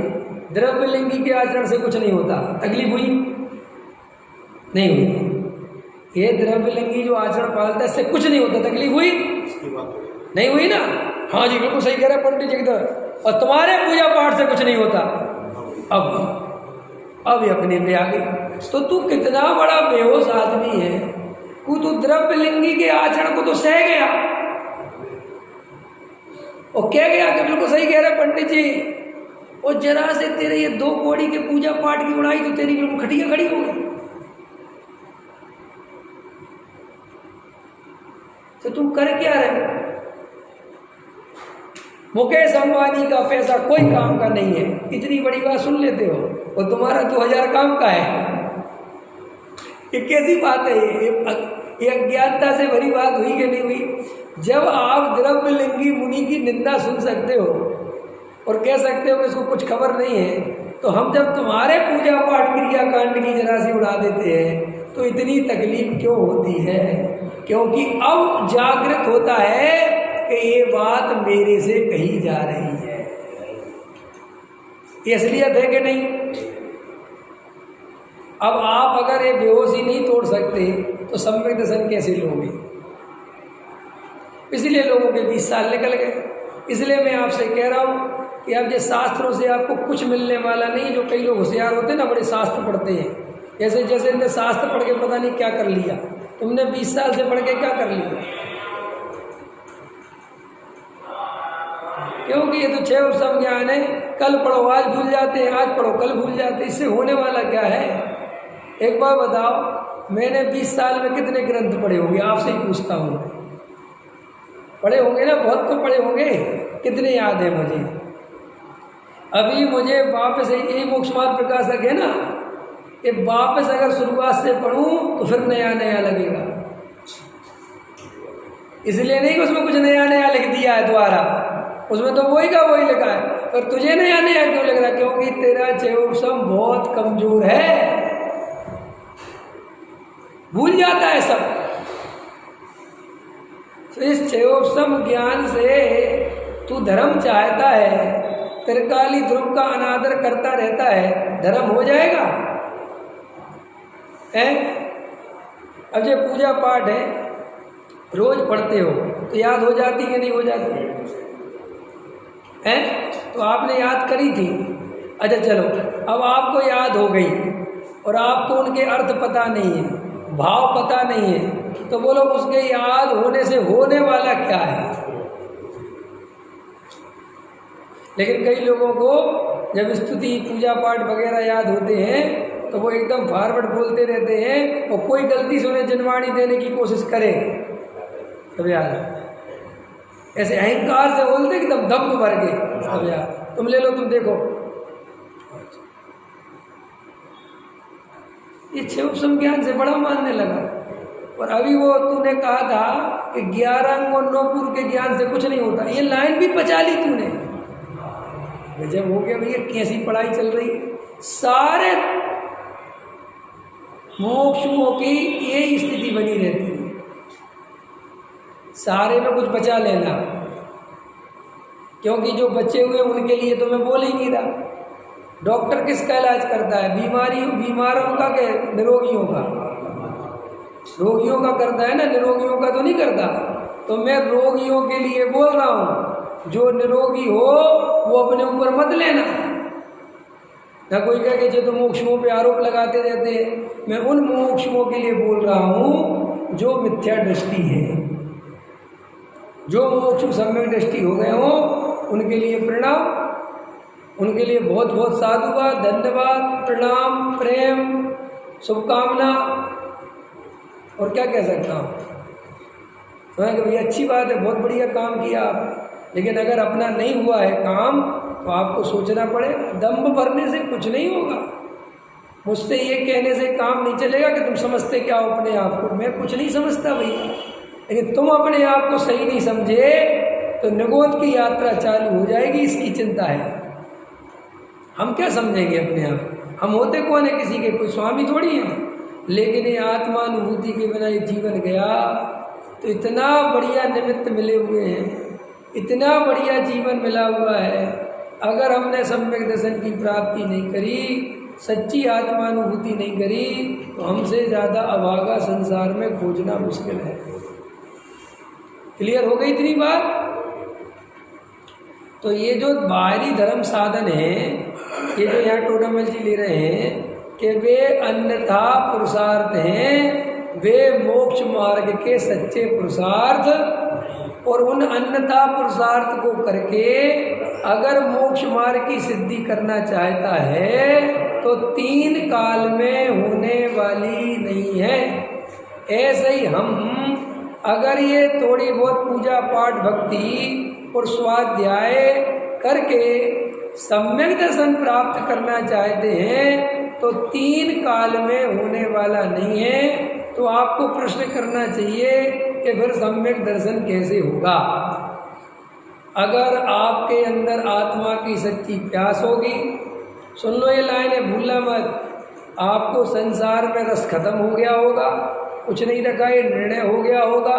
द्रव्यलिंगी के आचरण से कुछ नहीं होता, तकलीफ हुई नहीं हुई? ये द्रव्यलिंगी जो आचरण पालता है इससे कुछ नहीं होता, तकलीफ हुई नहीं हुई ना? हाँ जी बिल्कुल सही कह रहे पंडित जी की तरह। और तुम्हारे पूजा पाठ से कुछ नहीं होता। अब ये अपने पे आ गई। तो तू कितना बड़ा बेहोश आदमी है, तू द्रव्यलिंगी के आचरण को तो सह गया और कह गया कि बिल्कुल सही कह रहे पंडित जी, और जरा से तेरे ये 2 कौड़ी के पूजा पाठ की उड़ाई तो तेरी बिल्कुल खटिया खड़ी हो गई। तो तुम कर क्या रहे हो? मुकेश अंबानी का पैसा कोई काम का नहीं है, इतनी बड़ी बात सुन लेते हो, और तुम्हारा 2000 काम का है। ये कैसी बात है? ये अज्ञानता से भरी बात हुई कि नहीं हुई? जब आप द्रव्यलिंगी मुनि की निंदा सुन सकते हो और कह सकते हो कि इसको कुछ खबर नहीं है, तो हम जब तुम्हारे पूजा पाठ क्रिया कांड की जरा सी उड़ा देते हैं तो इतनी तकलीफ क्यों होती है? क्योंकि अब जागृत होता है कि ये बात मेरे से कही जा रही है। ये असलियत है कि नहीं? अब आप अगर ये बेहोशी नहीं तोड़ सकते तो सम्यक दर्शन कैसे लोगे? इसलिए लोगों के 20 साल निकल गए। इसलिए मैं आपसे कह रहा हूँ कि अब ये शास्त्रों से आपको कुछ मिलने वाला नहीं। जो कई लोग होशियार होते हैं ना, बड़े शास्त्र पढ़ते हैं, जैसे इनने शास्त्र पढ़ के पता नहीं क्या कर लिया। तुमने 20 साल से पढ़ के क्या कर लिया? क्योंकि ये तो 6 उपसम ज्ञान है, कल पढ़ो आज भूल जाते हैं, आज पढ़ो कल भूल जाते हैं। इससे होने वाला क्या है? एक बार बताओ, मैंने 20 साल में कितने ग्रंथ पढ़े होंगे? आपसे ही पूछता हूँ मैं। पढ़े होंगे ना, बहुत तो पढ़े होंगे। कितने याद है मुझे? अभी मुझे वापस यही मोक्ष मार्ग प्रकाशक है ना, ये वापस अगर शुरुआत से पढ़ूं तो फिर नया नया लगेगा। इसलिए नहीं कि उसमें कुछ नया नया लिख दिया है द्वारा, उसमें तो वही का वही लिखा है। पर तुझे नया नया क्यों लग रहा? क्योंकि तेरा चेवसम बहुत कमजोर है, भूल जाता है सब। तो इस चेवसम ज्ञान से तू धर्म चाहता है, त्रिकाली ध्रुव का अनादर करता रहता है, धर्म हो जाएगा? अब जो पूजा पाठ है रोज पढ़ते हो तो याद हो जाती कि नहीं हो जाती है? तो आपने याद करी थी, अच्छा चलो अब आपको याद हो गई और आपको उनके अर्थ पता नहीं है, भाव पता नहीं है, तो बोलो उसके याद होने से होने वाला क्या है? लेकिन कई लोगों को जब स्तुति पूजा पाठ वगैरह याद होते हैं तो वो एकदम फॉरवर्ड बोलते रहते हैं, और कोई गलती से उन्हें जनवाणी देने की कोशिश करे अब यार ऐसे अहंकार से बोलते एकदम दम भर के। अब यार तुम ले लो, तुम देखो ये क्षोभसम ज्ञान से बड़ा मानने लगा। और अभी वो तूने कहा था कि 11 अंग और 9 पूर्व के ज्ञान से कुछ नहीं होता, ये लाइन भी पचा ली तूने। जब हो गया भैया, कैसी पढ़ाई चल रही है, सारे मोक्षों की यही स्थिति बनी रहती है, सारे में कुछ बचा लेना, क्योंकि जो बचे हुए उनके लिए तो मैं बोल ही नहीं रहा। डॉक्टर किसका इलाज करता है? बीमारों का के निरोगियों का? रोगियों का करता है ना, निरोगियों का तो नहीं करता। तो मैं रोगियों के लिए बोल रहा हूँ, जो निरोगी हो वो अपने ऊपर मत लेना। ना कोई कहे कि जो तो मोक्षों पे आरोप लगाते रहते हैं, मैं उन मोक्षों के लिए बोल रहा हूँ जो मिथ्या दृष्टि है। जो मोक्ष सम्यक दृष्टि हो गए हो उनके लिए प्रणाम, उनके लिए बहुत बहुत साधुवाद, धन्यवाद, प्रणाम, प्रेम, शुभकामना, और क्या कह सकता हूँ। समझ कि भैया अच्छी बात है, बहुत बढ़िया काम किया आपने, लेकिन अगर अपना नहीं हुआ है काम तो आपको सोचना पड़ेगा। दम्भ भरने से कुछ नहीं होगा, मुझसे ये कहने से काम नहीं चलेगा कि तुम समझते क्या हो अपने आप को। मैं कुछ नहीं समझता भैया, लेकिन तुम अपने आप को सही नहीं समझे तो निगोद की यात्रा चालू हो जाएगी, इसकी चिंता है। हम क्या समझेंगे अपने आप? हम होते कौन है किसी के? कोई स्वामी थोड़ी हैं। लेकिन ये आत्मानुभूति के बिना ये जीवन गया तो इतना बढ़िया निमित्त मिले हुए हैं, इतना बढ़िया जीवन मिला हुआ है। अगर हमने सम्यक दर्शन की प्राप्ति नहीं करी, सच्ची आत्मानुभूति नहीं करी, तो हमसे ज़्यादा अभागा संसार में खोजना मुश्किल है। क्लियर हो गई इतनी बात? तो ये जो बाहरी धर्म साधन है, ये जो यहाँ टोडामल जी ले रहे हैं कि वे अन्यथा पुरुषार्थ हैं, वे मोक्ष मार्ग के सच्चे पुरुषार्थ, और उन अन्यथा पुरुषार्थ को करके अगर मोक्ष मार्ग की सिद्धि करना चाहता है तो 3 काल में होने वाली नहीं है। ऐसे ही हम अगर ये थोड़ी बहुत पूजा पाठ भक्ति और स्वाध्याय करके सम्यक दर्शन प्राप्त करना चाहते हैं तो 3 काल में होने वाला नहीं है। तो आपको प्रश्न करना चाहिए कि फिर सम्यक दर्शन कैसे होगा? अगर आपके अंदर आत्मा की सच्ची प्यास होगी, सुन लो ये लाइन है, भूलना मत। आपको संसार में रस खत्म हो गया होगा, कुछ नहीं रखा, ये निर्णय हो गया होगा।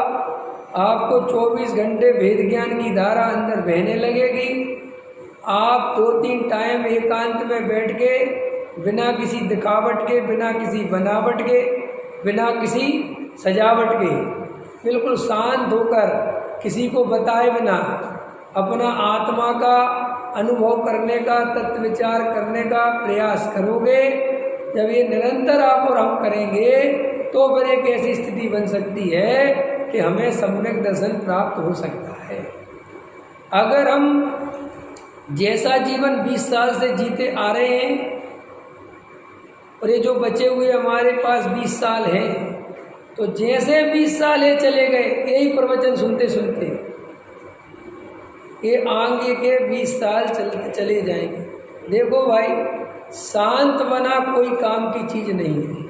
आपको 24 घंटे भेद ज्ञान की धारा अंदर बहने लगेगी। आप 2-3 टाइम एकांत में बैठ के बिना किसी दिखावट के, बिना किसी बनावट के, बिना किसी सजावट के, बिल्कुल शांत होकर किसी को बताए बिना अपना आत्मा का अनुभव करने का, तत्व विचार करने का प्रयास करोगे। जब ये निरंतर आप और हम करेंगे तो फिर एक ऐसी स्थिति बन सकती है कि हमें सम्यक दर्शन प्राप्त हो सकता है। अगर हम जैसा जीवन 20 साल से जीते आ रहे हैं और ये जो बचे हुए हमारे पास 20 साल हैं, तो जैसे 20 साल ये चले गए यही प्रवचन सुनते सुनते, ये आगे के 20 साल चले जाएंगे। देखो भाई, सांत्वना कोई काम की चीज़ नहीं है,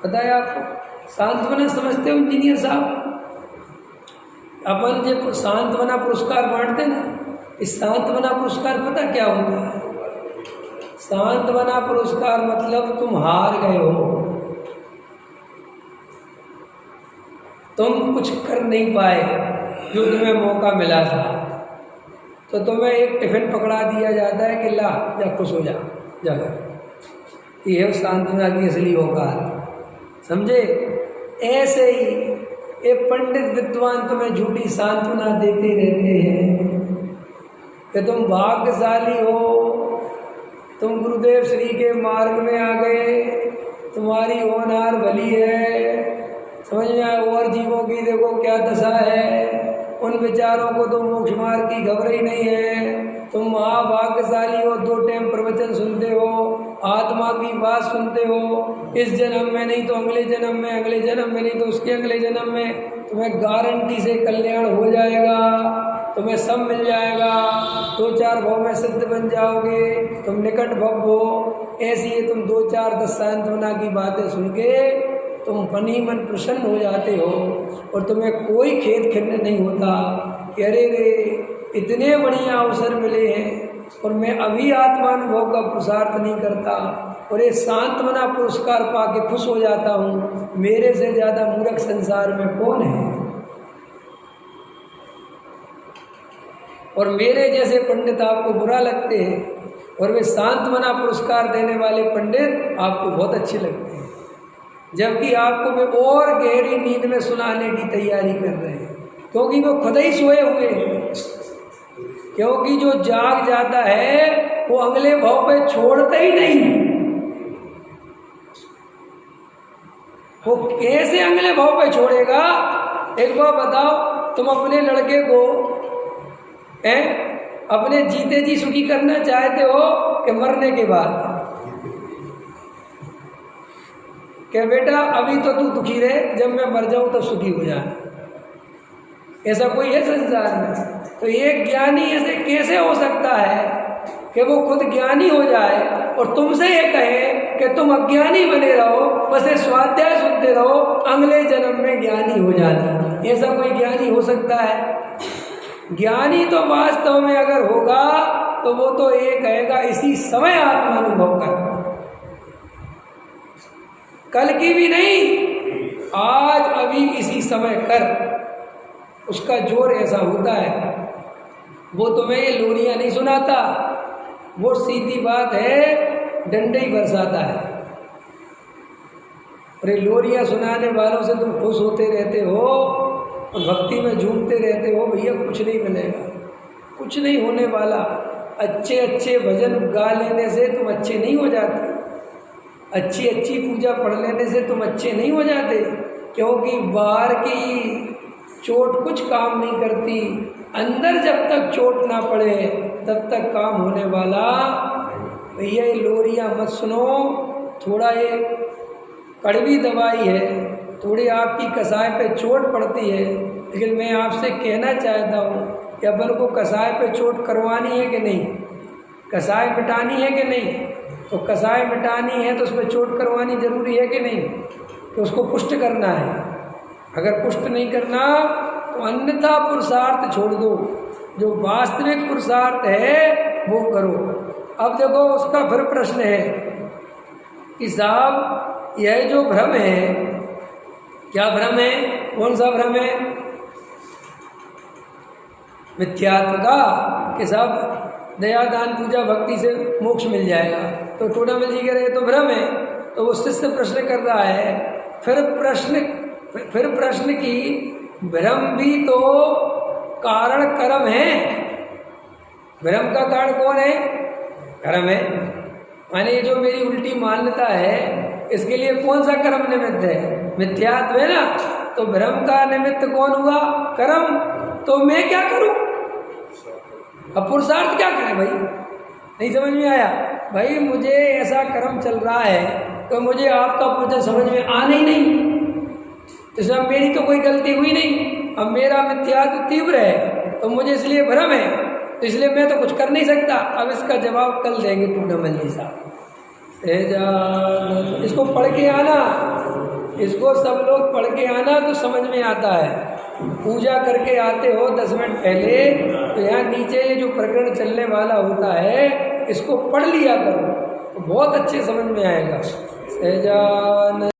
पता है आपको? सांत्वना समझते हो इंजीनियर साहब? अपन जो सांत्वना पुरस्कार बांटते ना, इस सांत्वना पुरस्कार पता क्या होता है? सांत्वना पुरस्कार मतलब तुम हार गए हो, तुम कुछ कर नहीं पाए जो तुम्हें मौका मिला था, तो तुम्हें एक टिफिन पकड़ा दिया जाता है कि ला जा, खुश हो जा, जाकर। ये सांत्वना की असली औकात, समझे? ऐसे ही ये पंडित विद्वान तुम्हें झूठी सांत्वना देते रहते हैं कि तुम भाग्यशाली हो, तुम गुरुदेव श्री के मार्ग में आ गए, तुम्हारी होनहार भली है, समझ में आए? और जीवों की देखो क्या दशा है, उन विचारों को तो मोक्ष मार्ग की खबर ही नहीं है। तुम महाभाग्यशाली हो, 2 टाइम प्रवचन सुनते हो, आत्मा की बात सुनते हो। इस जन्म में नहीं तो अगले जन्म में, अगले जन्म में नहीं तो उसके अगले जन्म में तुम्हें गारंटी से कल्याण हो जाएगा, तुम्हें सब मिल जाएगा। 2-4 भाव में सिद्ध बन जाओगे, तुम निकट भव हो। ऐसी है तुम 2-4 10 सांत्वना की बातें सुन के तुम मन ही मन प्रसन्न हो जाते हो और तुम्हें कोई खेद खिन्न नहीं होता कि अरे रे इतने बढ़िया अवसर मिले हैं और मैं अभी आत्मानुभव का पुरुषार्थ नहीं करता और ये सांत्वना पुरस्कार पाके खुश हो जाता हूँ। मेरे से ज़्यादा मूर्ख संसार में कौन है? और मेरे जैसे पंडित आपको बुरा लगते हैं और वे सांत्वना पुरस्कार देने वाले पंडित आपको बहुत अच्छे लगते हैं, जबकि आपको वे और गहरी नींद में सुनाने की तैयारी कर रहे हैं, क्योंकि वो खुद ही सोए हुए हैं। क्योंकि जो जाग जाता है वो अगले भाव पे छोड़ता ही नहीं। वो कैसे अगले भाव पे छोड़ेगा? एक बार बताओ, तुम अपने लड़के को अपने जीते जी सुखी करना चाहते हो कि मरने के बाद? कि बेटा अभी तो तू दुखी रहे, जब मैं मर जाऊं तब सुखी हो जाना। ऐसा कोई है संसार में? तो ये ज्ञानी ऐसे कैसे हो सकता है कि वो खुद ज्ञानी हो जाए और तुमसे ये कहे कि तुम अज्ञानी बने रहो, बस ये स्वाध्याय सुनते रहो, अगले जन्म में ज्ञानी हो जाना? ऐसा कोई ज्ञानी हो सकता है? ज्ञानी तो वास्तव में अगर होगा तो वो तो ये कहेगा इसी समय आत्मानुभव कर, कल की भी नहीं, आज अभी इसी समय कर। उसका जोर ऐसा होता है। वो तुम्हें ये लोरियाँ नहीं सुनाता, वो सीधी बात है डंडे ही बरसाता है। और ये लोरियाँ सुनाने वालों से तुम खुश होते रहते हो और भक्ति में झूमते रहते हो। भैया कुछ नहीं बनेगा, कुछ नहीं होने वाला। अच्छे अच्छे भजन गा लेने से तुम अच्छे नहीं हो जाते, अच्छी अच्छी पूजा पढ़ लेने से तुम अच्छे नहीं हो जाते, क्योंकि बाहर की चोट कुछ काम नहीं करती। अंदर जब तक चोट ना पड़े तब तक काम होने वाला। भैया ये लोरियाँ मत सुनो, थोड़ा ये कड़वी दवाई है, थोड़ी आपकी कसाय पे चोट पड़ती है, लेकिन मैं आपसे कहना चाहता हूँ कि अपन को कसाय पे चोट करवानी है कि नहीं, कसाय मिटानी है कि नहीं? तो कसाय मिटानी है तो उस पर चोट करवानी जरूरी है कि नहीं? तो उसको पुष्ट करना है। अगर पुष्ट नहीं करना तो अन्यथा पुरुषार्थ छोड़ दो, जो वास्तविक पुरुषार्थ है वो करो। अब देखो उसका फिर प्रश्न है कि साहब यह जो भ्रम है, क्या भ्रम है? कौन सा भ्रम है? मिथ्यात्व का, कि साहब दया दान पूजा भक्ति से मोक्ष मिल जाएगा। तो टोडामल जी कह रहे तो भ्रम है। तो वो शिष्य प्रश्न कर रहा है, फिर प्रश्न की भ्रम भी तो कारण कर्म है। भ्रम का कारण कौन है? कर्म है। माने ये जो मेरी उल्टी मान्यता है इसके लिए कौन सा कर्म निमित्त है? मिथ्यात्व है ना। तो भ्रम का निमित्त कौन हुआ? कर्म। तो मैं क्या करूं? अब पुरुषार्थ क्या करें भाई? नहीं समझ में आया? भाई मुझे ऐसा कर्म चल रहा है तो मुझे आपका प्रवचन समझ में आना ही नहीं, इसमें मेरी तो कोई गलती हुई नहीं। अब मेरा मिथ्यात्व तीव्र है तो मुझे इसलिए भ्रम है, तो इसलिए मैं तो कुछ कर नहीं सकता। अब इसका जवाब कल देंगे टूडामल जी साहब। इसको पढ़ के आना, इसको सब लोग पढ़ के आना तो समझ में आता है। पूजा करके आते हो 10 मिनट पहले तो यहाँ नीचे ये जो प्रकरण चलने वाला होता है इसको पढ़ लिया करो तो बहुत अच्छे समझ में आएगा। सहजानंद